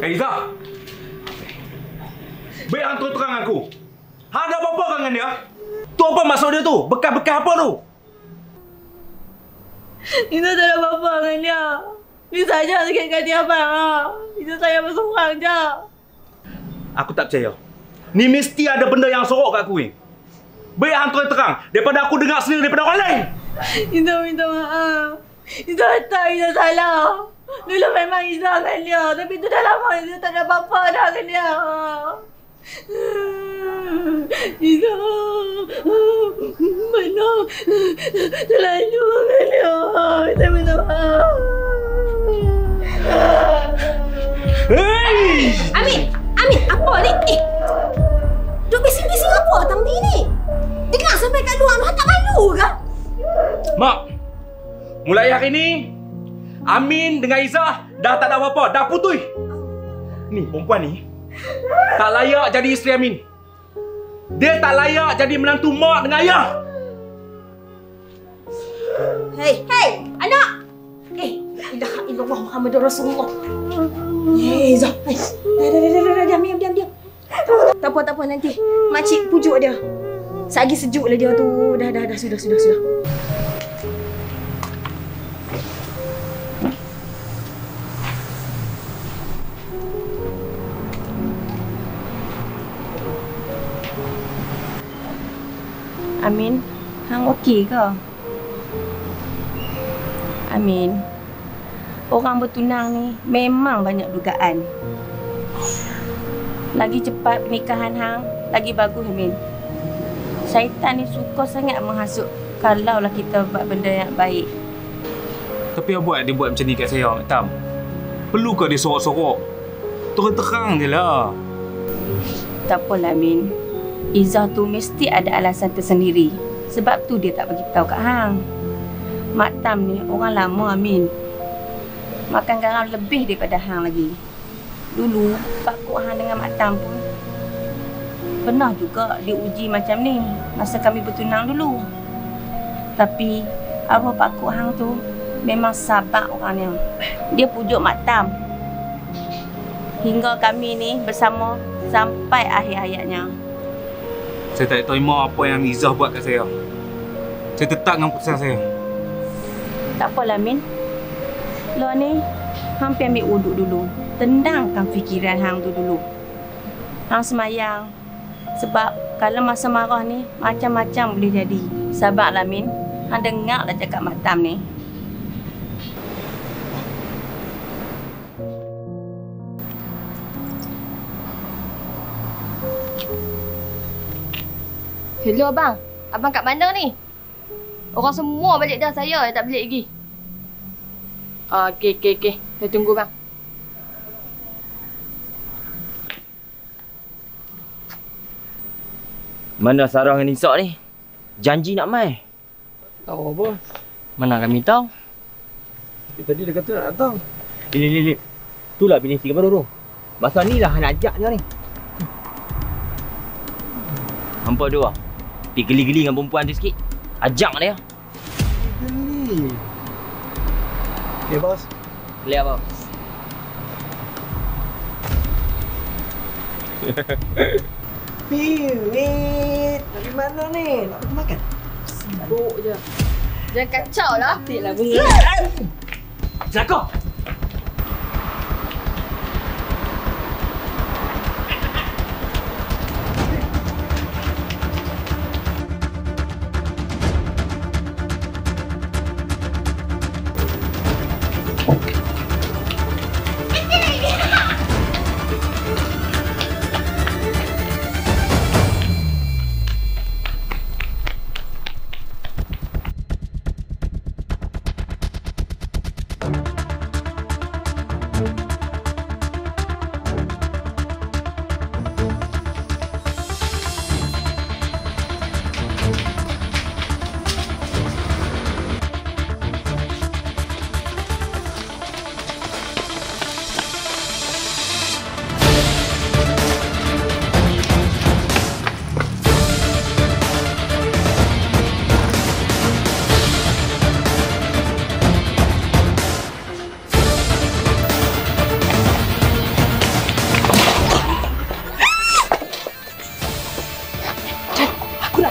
Izzah. Baik hang terang aku. Hang ada apa-apa dengan dia? Tu apa maksud dia tu? Bekas-bekas apa tu? Itu tak ada apa-apa dengan dia. Dia saja sakit hati abang. Itu saya bersorang je. Aku tak percaya. Ni mesti ada benda yang sorok kat aku ni. Baik hang terang daripada aku dengar sendiri daripada orang lain. Izzah minta maaf. Izzah tak, Izzah salah. Dulu memang Izzah dengan dia. Tapi tu dah lama Izzah tak ada apa-apa dah dengan dia. Izzah. Mana? Terlalu dengan dia. Izzah minta maaf. Hey! Amin, apa ni? Duk bising-bising apa tang ni? Dengar sampai kat luar tu, tak malu ke? Mak, mulai hari ni Amin dengan Izzah dah tak ada apa-apa, dah putus. Ni perempuan ni tak layak jadi isteri Amin. Dia tak layak jadi menantu mak dengan ayah. Hey, anak. La ilaha illallah Muhammadur Rasulullah. Izzah. Dah, diam. Tak apa nanti. Makcik pujuk dia. Sagi sejuk lah dia tu. Dah, sudah. Amin, hang okey ke? Amin, orang bertunang ni memang banyak dugaan. Lagi cepat pernikahan hang, lagi bagus Amin. Syaitan ni suka sangat menghasut kalaulah kita buat benda yang baik. Tapi apa buat dia buat macam ni kat saya, Mak Tam? Perlu ke dia sorok-sorok? Terang-terang je lah. Tak apalah Amin. Izzah tu mesti ada alasan tersendiri. Sebab tu dia tak bagi tahu kat hang. Mak Tam ni orang lama Amin. Makan garam lebih daripada hang lagi. Dulu Pak Kok hang dengan Mak Tam pun pernah juga diuji macam ni masa kami bertunang dulu. Tapi arwah Pak Kok hang tu memang sabar orangnya. Dia pujuk Mak Tam hingga kami ni bersama sampai akhir hayatnya. Saya tak terima apa yang Izzah buat kat saya. Saya tetap dengan keputusan saya. Tak apalah Min. Lo ni hang pergi ambil wuduk dulu. Tenangkan fikiran hang tu dulu. Hang semayang. Sebab kalau masa marah ni macam-macam boleh jadi. Sabarlah Min. Hang dengarlah cakap Mak Tam ni. Hello abang. Abang kat mana ni? Orang semua balik dah, saya tak balik lagi. Okey. Saya tunggu bang. Mana Sarah dengan Nisa ni? Janji nak mai. Tahu bos. Mana kami tahu? Tadi dia kata nak datang. Lip. Itulah bini si baru tu. Masa ni lah nak ajak dia ni. Hampa dua. Pergi geli-geli dengan perempuan tu sikit. Ajak dia. Geli. Okay bos. Clear bos. Piwit. Dari mana ni? Nak pergi makan? Sibuk je. Jangan kacau lah. Cantiklah bunga. Celaka.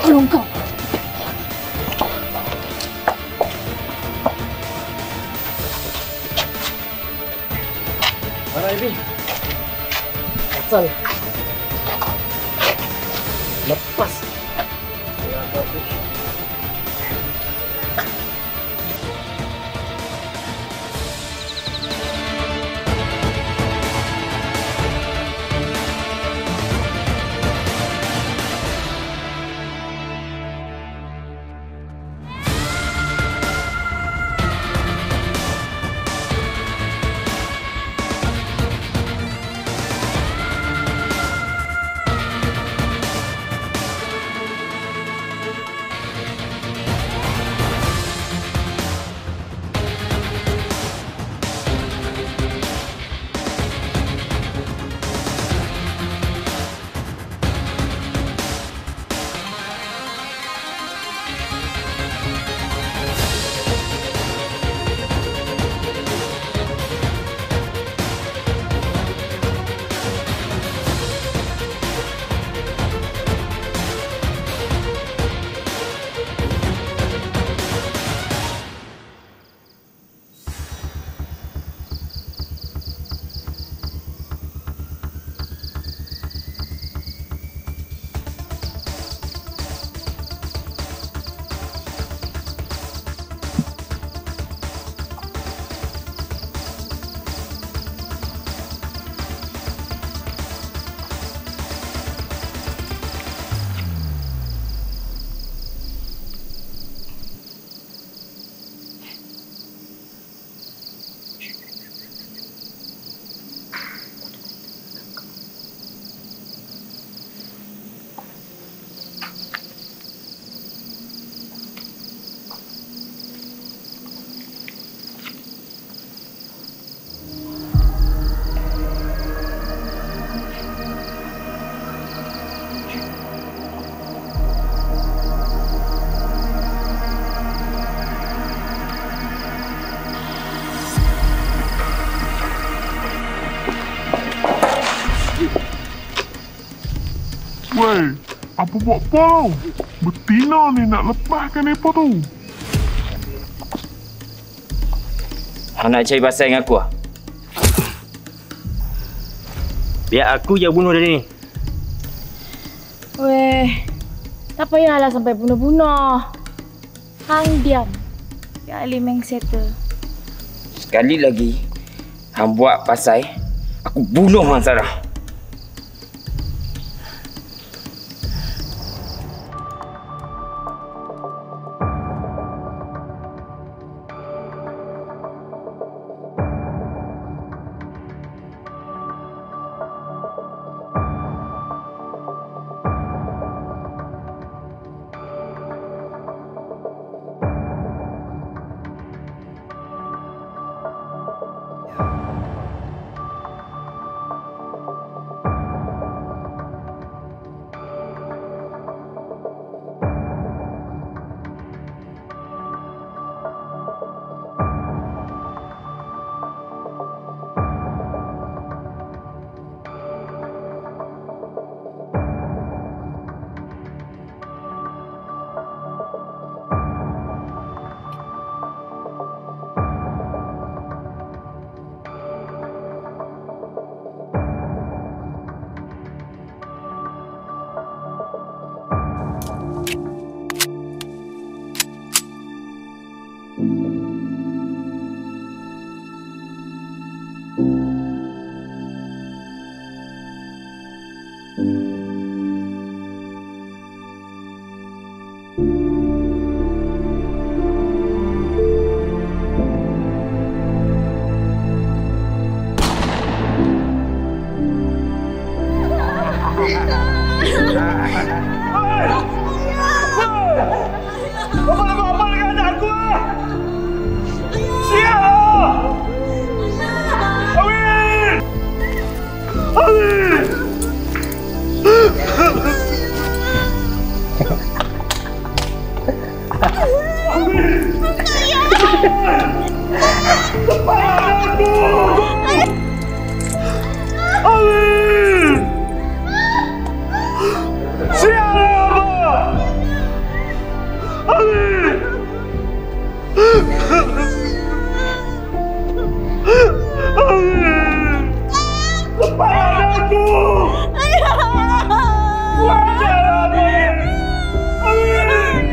Tolong kau. Mana Ibi? Asal. Lepas. Ya, bagus. Weh, apa buat kau? Betina ni nak lepaskan apa tu? Hang nak cari pasal dengan aku lah? Biar aku je bunuh dia ni. Weh, tak payahlah sampai bunuh-bunuh. Hang diam. Biar Ali main settle. Sekali lagi, hang buat pasal, aku bunuh hang Sarah. Bapak nak buat apa dengan anak aku? Sial! Awin! Awin! Lepaskan aku! Awin! Sial apa? Awin! Awin! Lepaskan aku! Wajar Awin! Awin!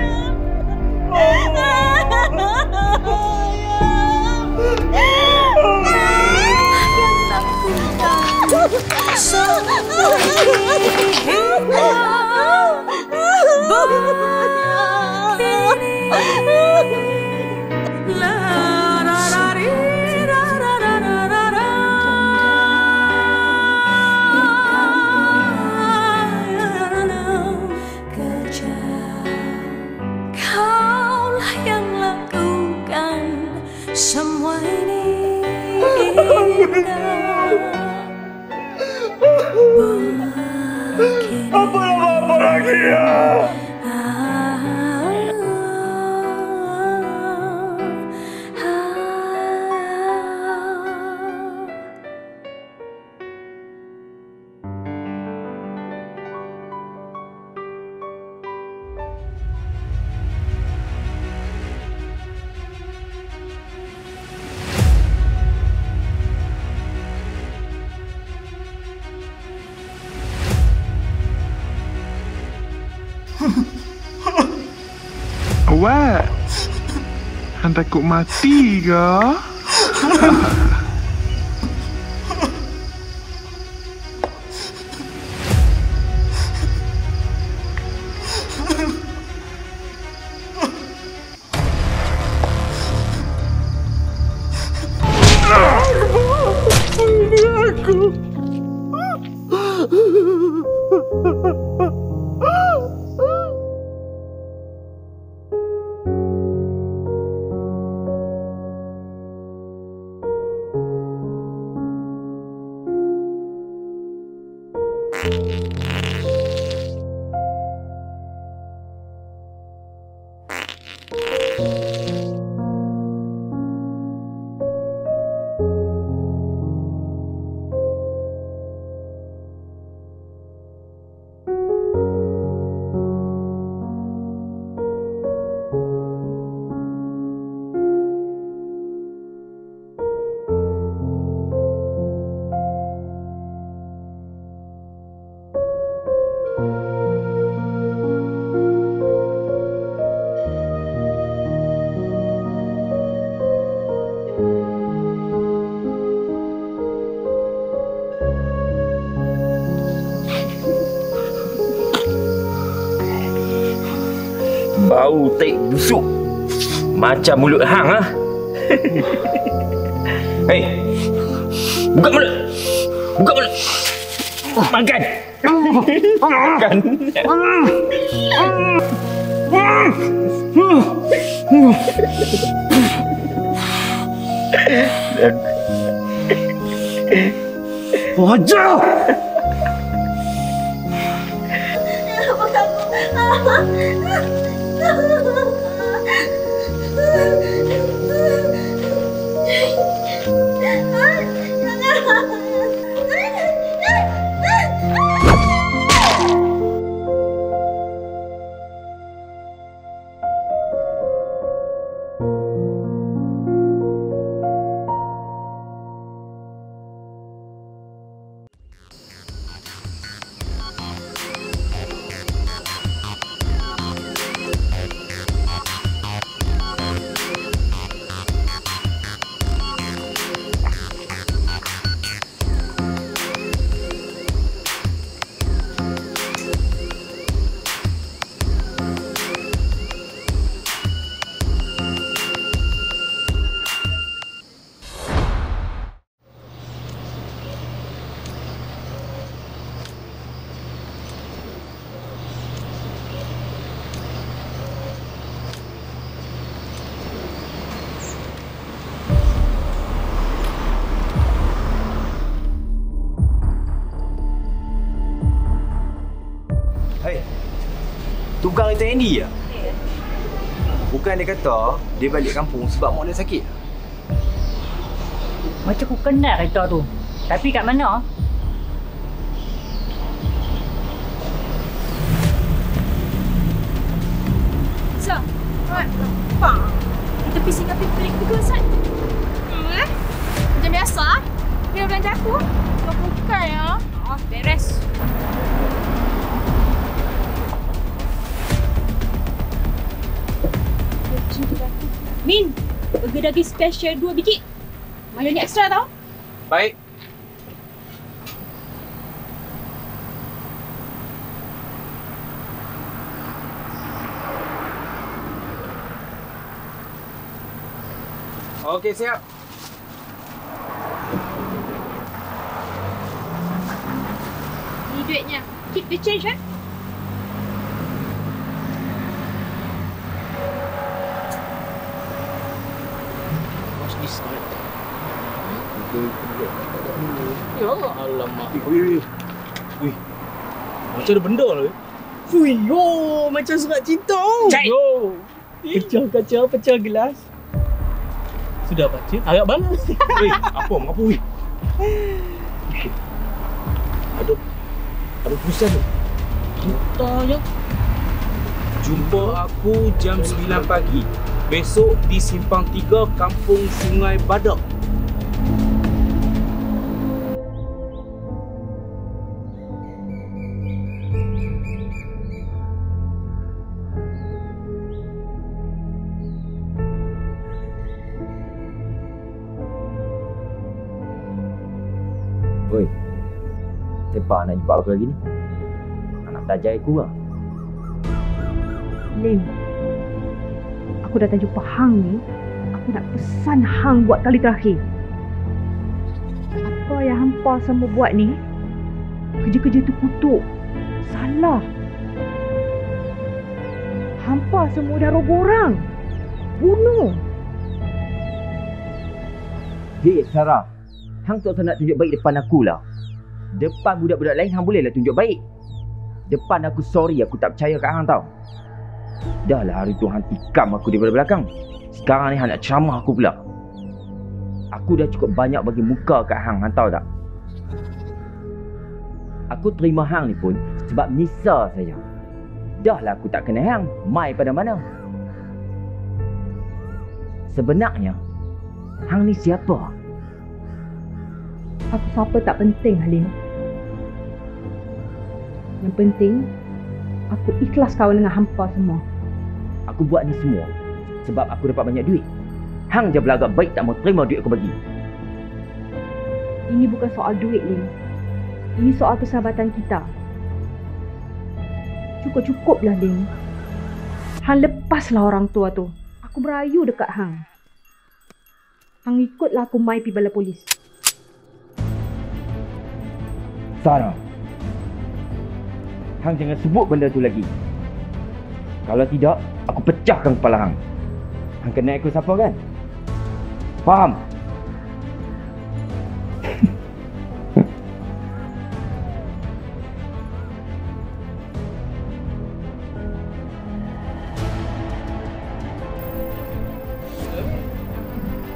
Kaulah yang lakukan semua ini. Apa lagi ya? Awak, hang takut mati ke? Bau tek busuk macam mulut hang ah. Hei, buka mulut. Buka mulut. Makan. Makan. Wajah. Baik. Tu bukan kereta Andy ya? Bukan dia kata dia balik kampung sebab mak dia sakit. Macam aku kenal kereta tu. Tapi kat mana? Sir, nampak? Di tepi singgah pelik juga, Sat. Macam biasa. Dia belanja aku. Bukan ya. Oh, beres. Min, burger daging special 2 biji. Mayonya ekstra tau. Baik. Okey, siap. Ni duitnya. Keep the change, eh? What's this guy? Ya Allah, alamak. Wih. Macam ada benda lah. Fui, yo, macam surat cinta. Yo. Pecah kaca, pecah gelas. Sudah baca? Agak balas. Weh, apa weh? Ada tulisan tu. Cinta je. Jumpa aku jam 9 pagi. Besok di Simpang 3, Kampung Sungai Badak. Oi, siapa nak jumpa aku lagi ni? Anak tajai aku lah. Lim, aku datang jumpa Hang ni. Aku nak pesan Hang buat kali terakhir. Apa yang hampa semua buat ni, kerja-kerja tu kutuk. Salah. Hampa semua dah roboh orang. Bunuh. Hei Sarah, Hang tak usah nak tunjuk baik depan aku lah. Depan budak-budak lain Hang bolehlah tunjuk baik. Depan aku sorry, aku tak percaya kat Hang tau. Dah lah hari tu Hang tikam aku daripada belakang. Sekarang ni Hang nak ceramah aku pula. Aku dah cukup banyak bagi muka kat Hang, Hang tahu tak? Aku terima Hang ni pun sebab Nisa saja. Dah lah aku tak kenal Hang, mai pada mana. Sebenarnya Hang ni siapa? Aku siapa tak penting, Halim. Yang penting, aku ikhlas kawan dengan hampa semua. Aku buat ni semua sebab aku dapat banyak duit. Hang je belagak baik tak mau terima duit aku bagi. Ini bukan soal duit, Lim. Ini soal persahabatan kita. Cukup-cukuplah, Lim. Hang lepaslah orang tua tu. Aku merayu dekat Hang. Hang ikutlah aku mai pergi bala polis. Sarah, Hang jangan sebut benda tu lagi. Kalau tidak, aku pecahkan kepala Hang. Hang kenal aku siapa kan? Faham?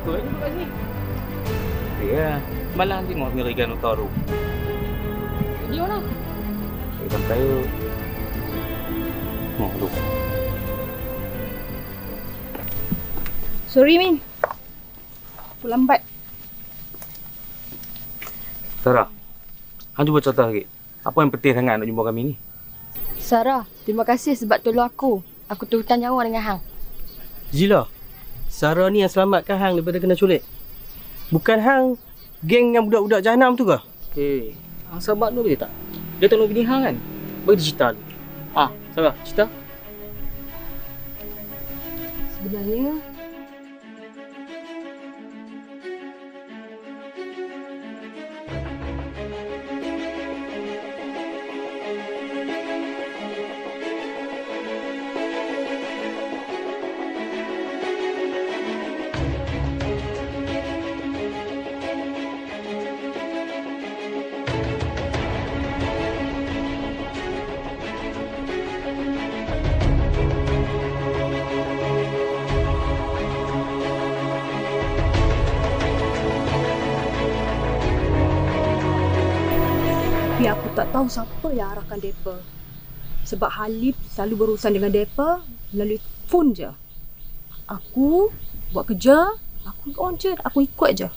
Kau ni duduk kat sini. Ya, malam tengok Mirigan Utara. Dia mana? Kita percaya. Aduh. Sorry, Min. Aku lambat. Sarah, Hang cuba contoh sikit. Apa yang penting sangat nak jumpa kami ni? Sarah, terima kasih sebab tolong aku. Aku terhutang nyawa dengan Hang. Zila, Sarah ni yang selamatkan Hang daripada kena culik. Bukan Hang geng yang budak-budak jahanam tu ke? Okey. Hang sahabat tu boleh tak? Dia tolong bini Hang kan? Bagi dia cerita dulu. Sarah, cerita. Sebenarnya tahu siapa yang arahkan mereka. Sebab Halif selalu berurusan dengan mereka melalui phone je. Aku buat kerja, aku on je, aku ikut je.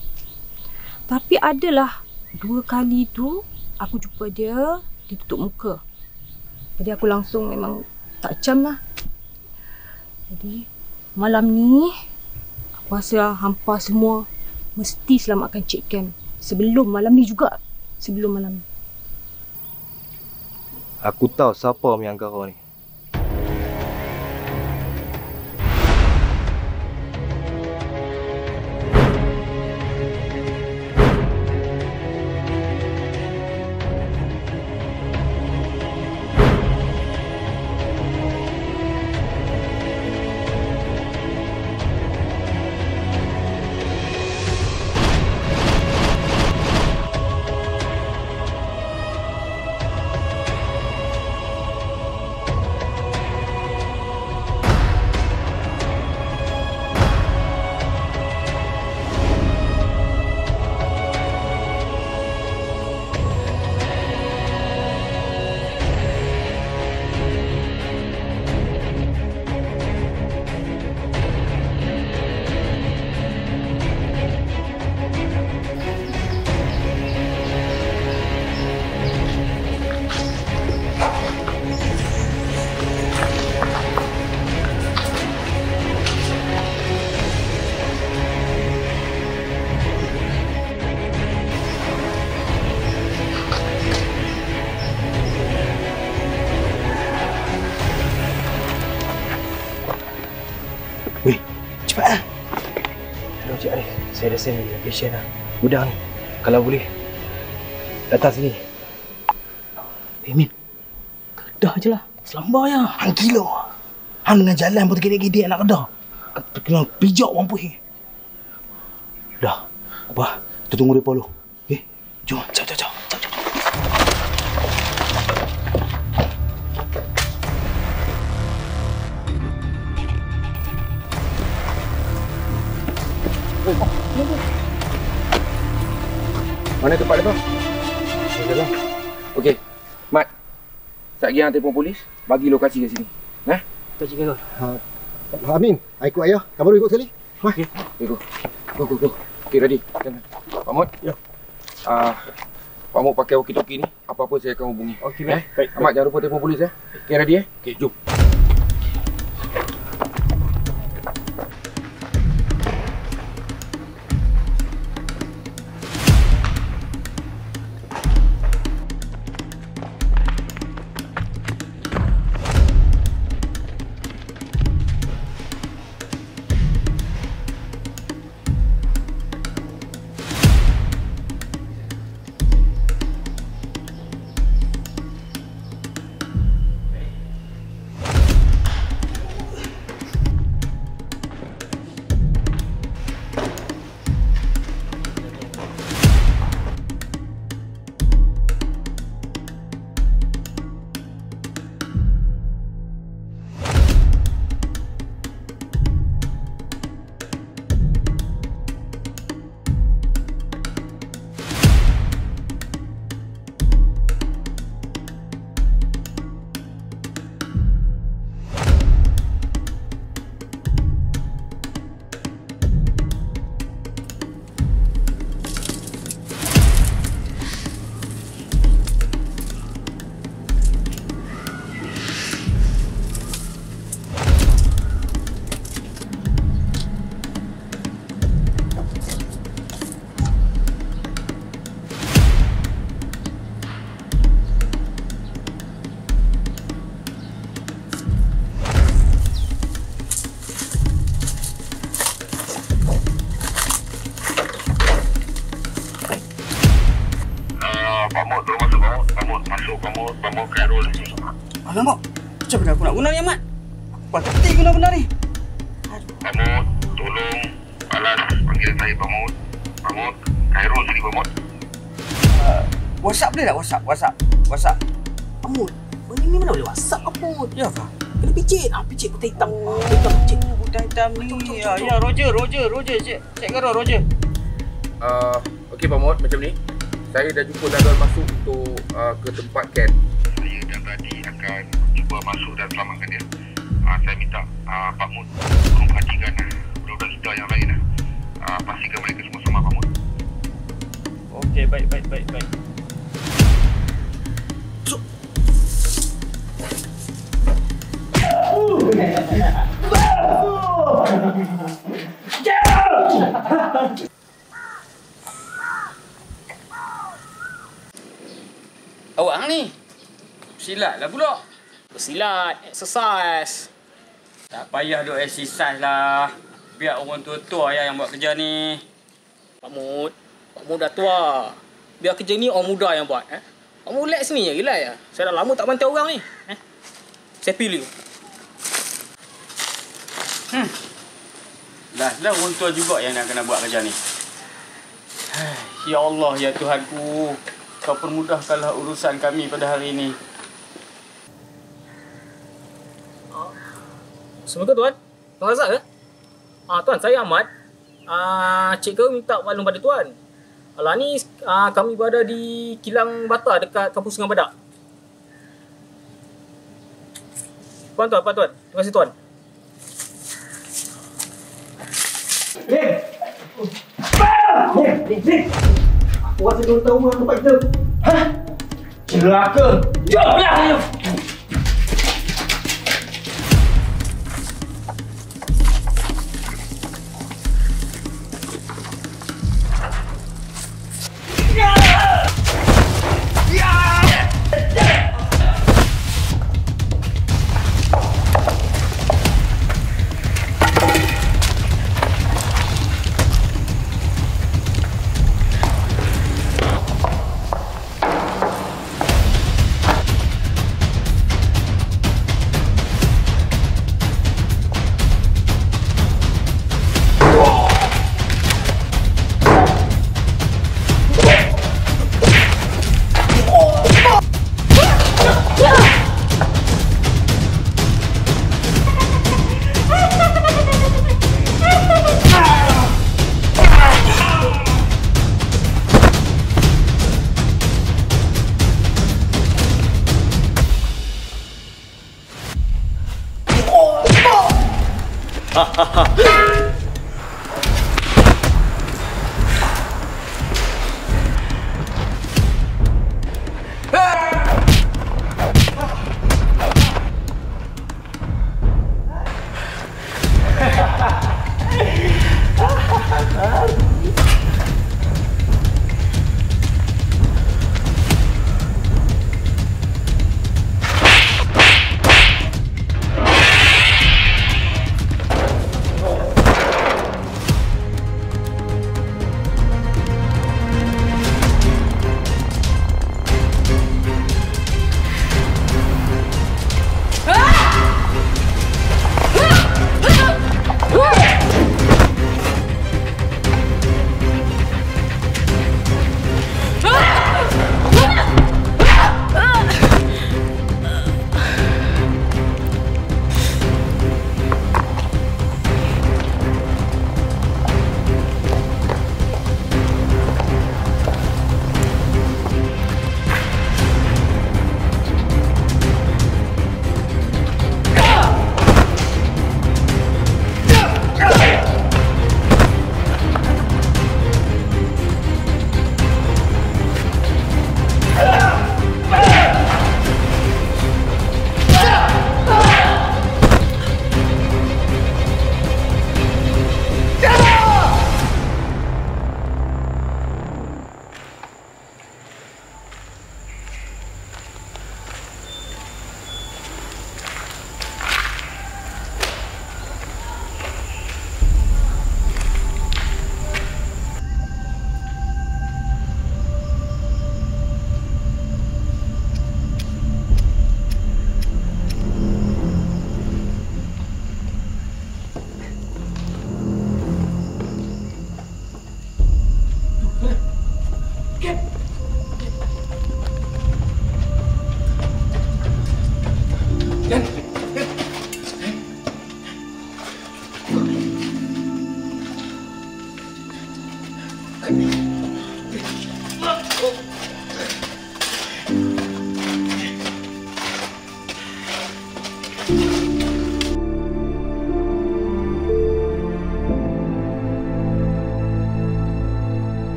Tapi adalah 2 kali tu aku jumpa dia tutup muka. Jadi aku langsung memang tak cam lah. Jadi malam ni aku rasa hampa semua mesti selamatkan Cik Ken. Sebelum malam ni juga. Sebelum malam ni. Aku tahu siapa yang kau ni. Cepat lah. Hello Cik Arif, saya dah send location lah. Gudang ni. Kalau boleh, datang sini. Min, kedah je lah. Selambar ya. Hang gila. Hang dengan jalan pun tergedek-gedek nak kedah. Kena pijak orang puih. Dah, apa? Kita tunggu mereka dulu. Okay? Jom, jom. Mana tempat dia? Dalam. Okey. Mat. Sat pergi hang telefon polis, bagi lokasi kat sini. Tak cikgu. Amin, ikut ayah. Kamu ikut sekali. Okey. Go. Okey, ready. Pak Mot. Ya. Pak Mot pakai walkie-talkie ni. Apa-apa saya akan hubungi. Okey, baik. Ahmad jangan lupa telefon polis . Okey, ready . Okey, jom. Pak Mot Khairul ni. Alamak, macam mana aku nak guna ni Ahmad? Apa ketik guna benda ni? Pak Mot, tolong balas panggil saya Pak Mot. Pak Mot, Khairul sini Pak Mot. WhatsApp boleh tak? WhatsApp. Amut, benda ni mana boleh WhatsApp apa? Ya kah? Kena picit. Picit putih hitam. Putih hitam ni. Ya, Roger. Cik Khairul, Roger. Okey Pak Mot, macam ni. saya dah jumpa jadual masuk untuk ke tempat Ken. Saya dan Tadi akan cuba masuk dan selamatkan dia. Saya minta Pak Mut tolong perhatikan budak-budak kita yang lain. Pastikan mereka semua sama Pak Mut. Okey, baik. Awak ni silat lah pula. Bersilat, exercise. Tak payah duk exercise lah. Biar orang tua-tua yang buat kerja ni. Pak Mut dah tua. Biar kerja ni orang muda yang buat. Kamu relax ni je, relax je. Saya dah lama tak bantu orang ni. Saya pilih. Dah orang tua juga yang nak kena buat kerja ni. Ya Allah, ya Tuhanku. Kau permudahkanlah urusan kami pada hari ini. Assalamualaikum Tuan. Tuan Razak ke? Tuan, saya Ahmad. Cikgu minta maklum pada Tuan. Alah ni kami berada di kilang bata dekat kampung Sungai Badak. Tuan. Terima kasih Tuan. Aku rasa dia tahu orang tempat kita. Celaka. Jomlah.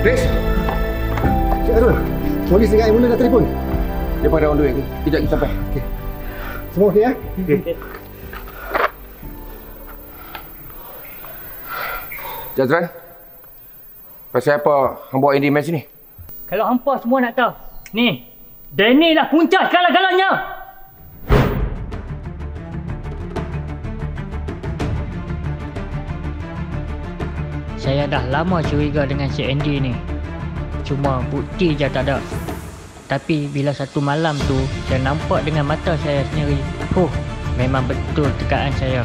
Rex! Cik Arul, polis dengan Aimuna dah telefon. Dia pada on the way. Kejap kita sampai. Okey. Semua okey ya? Okey. Jazran, pasal apa hang bawa Andy match ni? Kalau hampa semua nak tahu, ni, Danny lah punca segala-galanya. Saya dah lama curiga dengan si Andy ni. Cuma bukti je tak ada. Tapi bila satu malam tu, saya nampak dengan mata saya sendiri. Memang betul tekaan saya.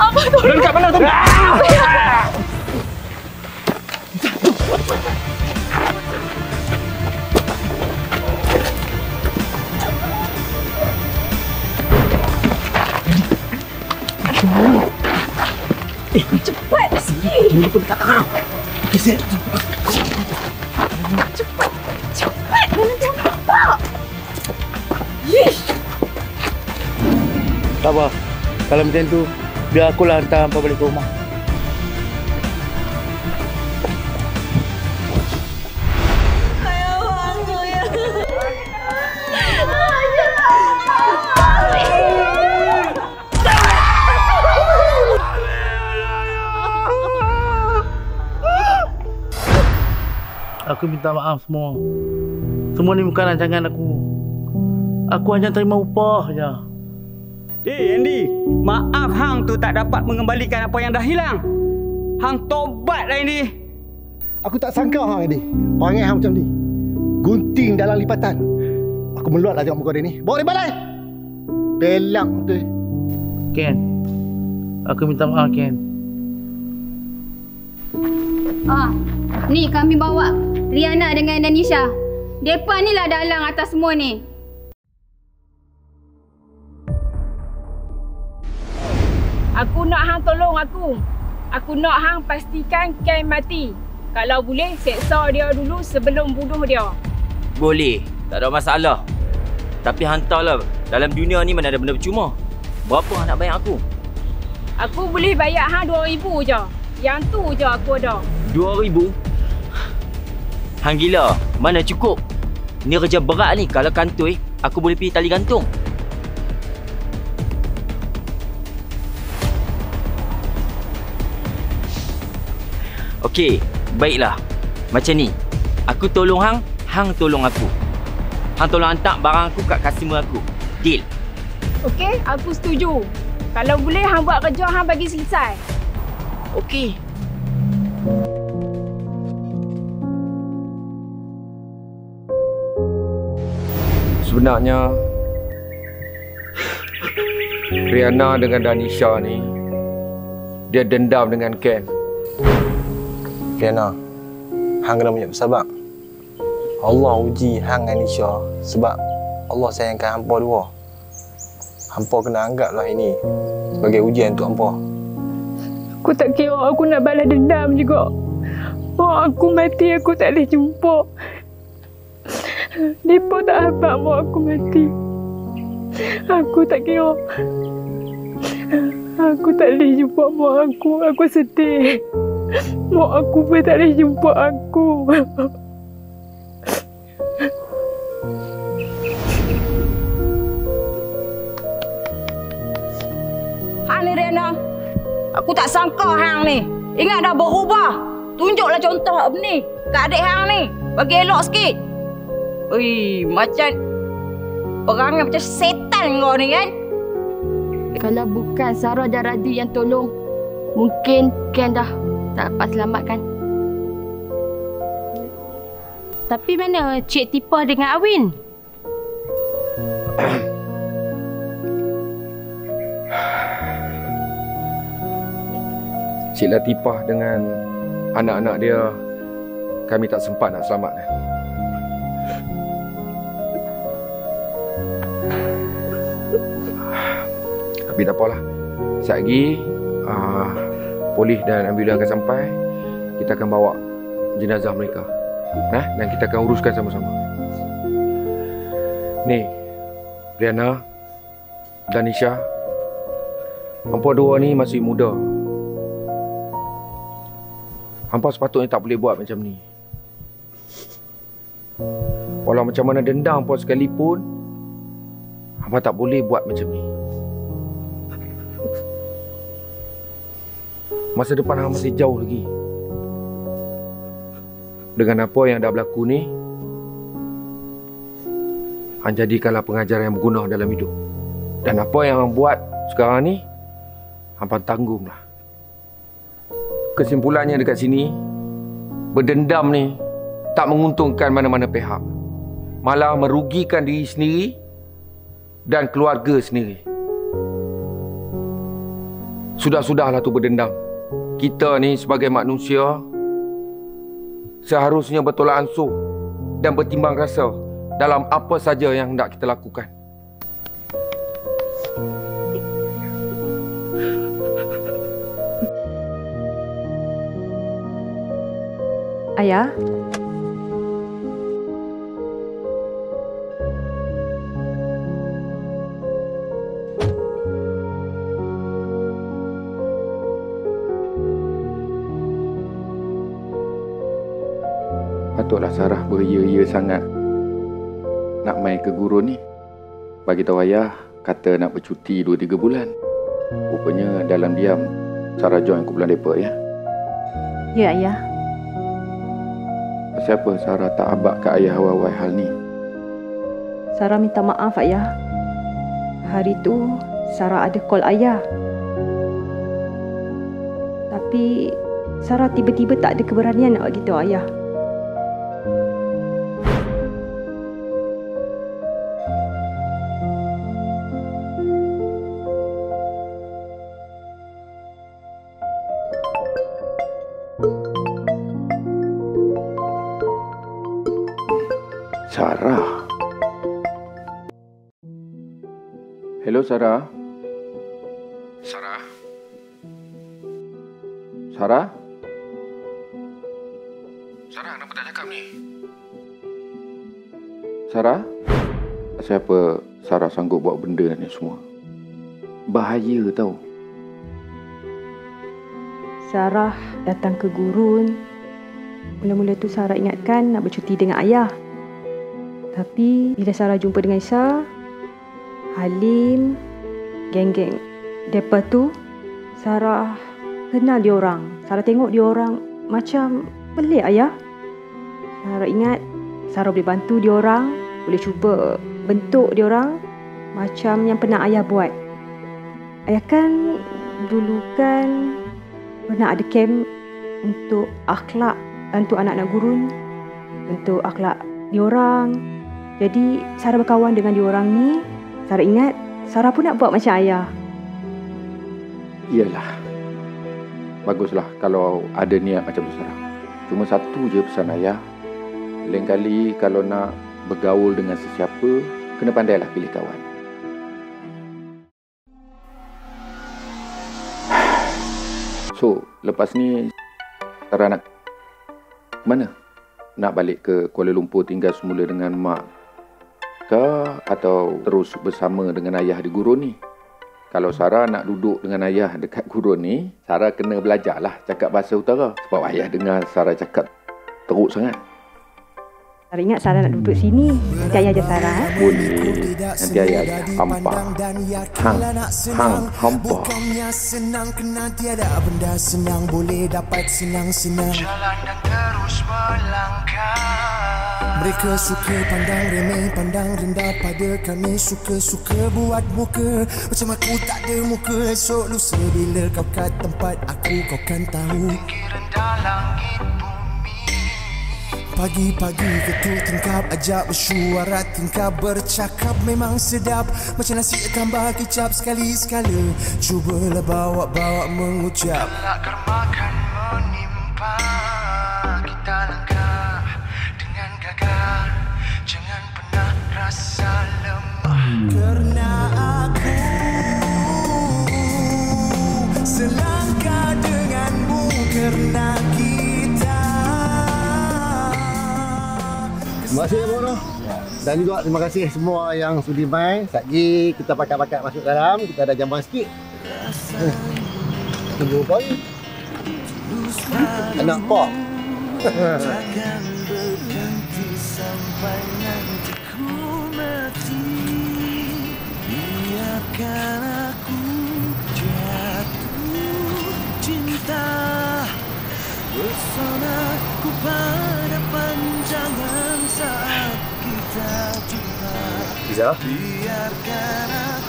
Apa tu? Dekat mana tu? Cepat sikit. Ini pun tak tahu. Okey, Cepat. Cepat. Mana dia nampak? Yish. tak apa. Kalau macam tu, biar akulah hantar hampa balik ke rumah. Aku minta maaf semua. Semua ni bukan rancangan aku. Aku hanya terima upah je. Andy, maaf hang tu tak dapat mengembalikan apa yang dah hilang. Hang tobatlah Andy. Aku tak sangka hang Andy. Perangai hang macam ni. Gunting dalam lipatan. Aku meluatlah tengok muka dia ni. Bawa dia balai. Pelak tu. Ken. Aku minta maaf Ken. Ni kami bawa Riana dengan Danisha. Depa ni lah dalang atas semua ni. Aku nak hang tolong aku. Aku nak hang pastikan Ken mati. Kalau boleh, seksa dia dulu sebelum bunuh dia. Boleh, tak ada masalah. Tapi hantarlah, dalam dunia ni mana ada benda percuma. Berapa hang nak bayar aku? Aku boleh bayar hang 2,000 je. Yang tu je aku ada. 2,000? Hang gila, mana cukup? Ni kerja berat ni. Kalau kantoi, aku boleh pergi tali gantung. Okey, baiklah. Macam ni. Aku tolong hang, hang tolong aku. Hang tolong hantar barang aku kat customer aku. Deal? Okey, aku setuju. Kalau boleh hang buat kerja hang bagi selesai. Okey. Sebenarnya Riana dengan Danisha ni dia dendam dengan Ken. Riana, hang kena banyak bersabar. Allah uji hang dengan Danisha sebab Allah sayangkan hampa dua. Hampa kena anggaplah ini sebagai ujian untuk hampa. Aku tak kira aku nak balas dendam juga. Mak aku mati aku tak boleh jumpa. Mereka tak habaq mak aku mati. Aku tak kira. Aku tak boleh jumpa mak aku. Aku sedih. Mak aku pun tak boleh jumpa aku. Hang ni Riana. Aku tak sangka hang ni. Ingat dah berubah. tunjuklah contoh ni kat adik hang ni. Bagi elok sikit. Ui, macam perangai macam setan kau ni kan. Kalau bukan Sarah dan Radhi yang tolong, mungkin Ken dah tak dapat selamatkan. Tapi mana Cik Tipah dengan Awin? Cik Latifah dengan anak-anak dia, kami tak sempat nak selamatkan. Tapi tak apalah. Sekejap lagi polis dan ambulan akan sampai. Kita akan bawa jenazah mereka. Dan kita akan uruskan sama-sama. Ni, Riana dan Nisha. Hampa dua ni masih muda. Hampa sepatutnya tak boleh buat macam ni. Walau macam mana dendam hampa sekalipun, hampa tak boleh buat macam ni. Masa depan hampa masih jauh lagi. Dengan apa yang dah berlaku ni, hang jadikanlah pengajaran yang berguna dalam hidup. Dan apa yang hang buat sekarang ni, hampa tanggunglah. Kesimpulannya dekat sini, berdendam ni tak menguntungkan mana-mana pihak. Malah merugikan diri sendiri dan keluarga sendiri. Sudah-sudahlah tu berdendam. Kita ni sebagai manusia seharusnya bertolak ansur dan bertimbang rasa dalam apa saja yang hendak kita lakukan. Ayah. Patutlah Sarah beria-ia sangat nak main ke gurun ni. Bagi tahu ayah, kata nak bercuti 2-3 bulan. Rupanya dalam diam Sarah join kumpulan mereka ya. Ya, ayah. Siapa Sarah tak abak kat ayah awal-awal hal ni? Sarah minta maaf, ayah. Hari tu Sarah ada call ayah. Tapi Sarah tiba-tiba tak ada keberanian nak bagi tahu ayah. Sarah. Hello Sarah. Sarah. Sarah? Sarah, kenapa tak cakap ni? Sarah? Siapa Sarah sanggup buat benda ni semua? Bahaya tau. Sarah datang ke gurun. Mula-mula tu Sarah ingatkan nak bercuti dengan ayah. Tapi bila Sarah jumpa dengan Isa, Halim, geng-geng depa tu, Sarah kenal dia orang. Sarah tengok dia orang macam pelik, ayah. Sarah ingat Sarah boleh bantu dia orang, boleh cuba bentuk dia orang macam yang pernah ayah buat. Ayah kan dulu kan pernah ada camp untuk akhlak untuk anak-anak gurun, untuk akhlak dia orang. Jadi Sarah berkawan dengan dia orang ni. Sarah ingat Sarah pun nak buat macam ayah. Iyalah. Baguslah kalau ada niat macam tu Sarah. Cuma satu je pesan ayah. Lain kali kalau nak bergaul dengan sesiapa, kena pandailah pilih kawan. So, lepas ni Sarah nak mana? Nak balik ke Kuala Lumpur tinggal semula dengan mak ke atau terus bersama dengan ayah di gurun ni? Kalau Sarah nak duduk dengan ayah dekat gurun ni, Sarah kena belajarlah cakap bahasa utara. Sebab ayah dengar Sarah cakap teruk sangat. Sarah ingat Sarah nak duduk sini. Nanti ayah ajar Sarah. Boleh. Nanti ayah ajar hampa. Hampa. Bukannya senang kena tiada benda senang boleh dapat senang-senang. Jalan dan terus melangkah. Mereka suka pandang remeh, pandang rendah pada kami. Suka-suka buat muka macam aku tak ada muka. Esok lusa bila kau kat tempat aku, kau kan tahu. Tinggi rendah langit bumi. Pagi-pagi ketuk tingkap, ajak bersyuarat tingkap, bercakap memang sedap. Macam nasi tambah kicap sekali-sekala. Cubalah bawa-bawa mengucap. Kelak makan menimpa. Kita langkah dengan gagah. Jangan pernah rasa lemah. Kerana aku selangkah denganmu. Kerana terima kasih Bono. Dan juga terima kasih semua yang sudi main. Sekejap kita pakat-pakat masuk dalam. Kita ada jamban sikit. Tunggu boy. Anak pop. Takkan berhenti sampai nanti ku mati. Biarkan aku jatuh cinta. Besonaku pada panjangan saat kita jumpa. Iza,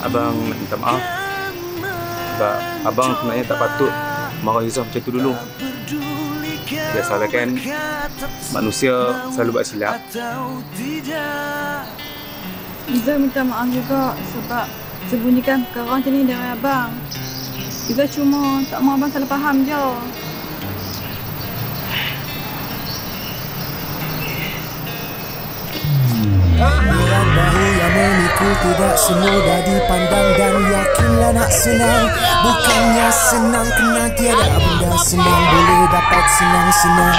abang nak minta maaf sebab abang sebenarnya tak patut marah Iza macam tu dulu. Biasalah kan, manusia selalu buat silap. Iza minta maaf juga sebab sembunyikan perkara macam ni dari abang. Iza cuma tak mahu abang salah faham je. Berat bahu yang memikul tidak semudah dipandang. Dan yakinlah nak senang bukannya senang. Kena tiada benda senang boleh dapat senang-senang.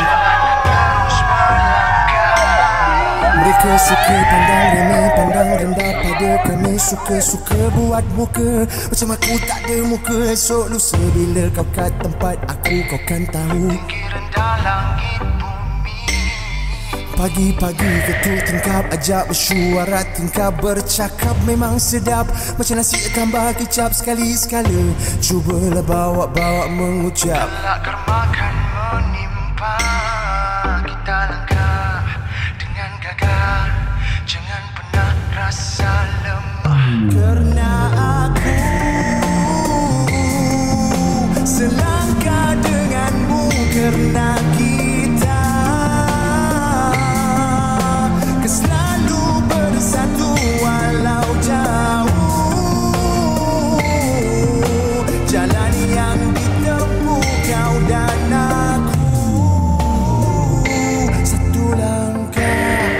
Mereka suka pandang remeh, pandang rendah pada kami. Suka-suka buat muka macam aku tak ada muka. Esok lusa bila kau kat tempat aku, kau kan tahu. Tinggi rendah langit bumi. Pagi-pagi ketuk tingkap, ajak bersyuarat tingkap, bercakap memang sedap. Macam nasi tambah kicap sekali-sekala. Cubalah bawa-bawa mengucap. Kelak makan menimpa. Kita langkah dengan gagah. Jangan pernah rasa lemah. Kerana aku selangkah denganmu. Kerana kita selalu bersatu walau jauh. Jalan yang ditempuh kau dan aku. Satu langkah.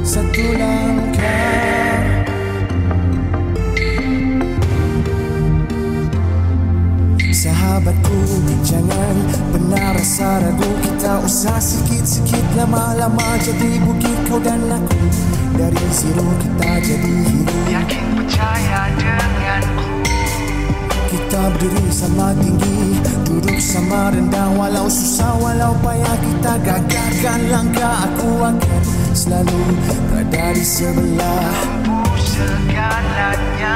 Satu langkah. Sahabatku, jangan pernah rasa ragu. Kita usah sikit-sikit, lama-lama jadi bukit kau dan aku. Dari zero kita jadi hero. Yakin percaya denganku. Kita berdiri sama tinggi, duduk sama rendah. Walau susah, walau payah kita gagahkan langkah. Aku akan selalu berada di sebelah segalanya.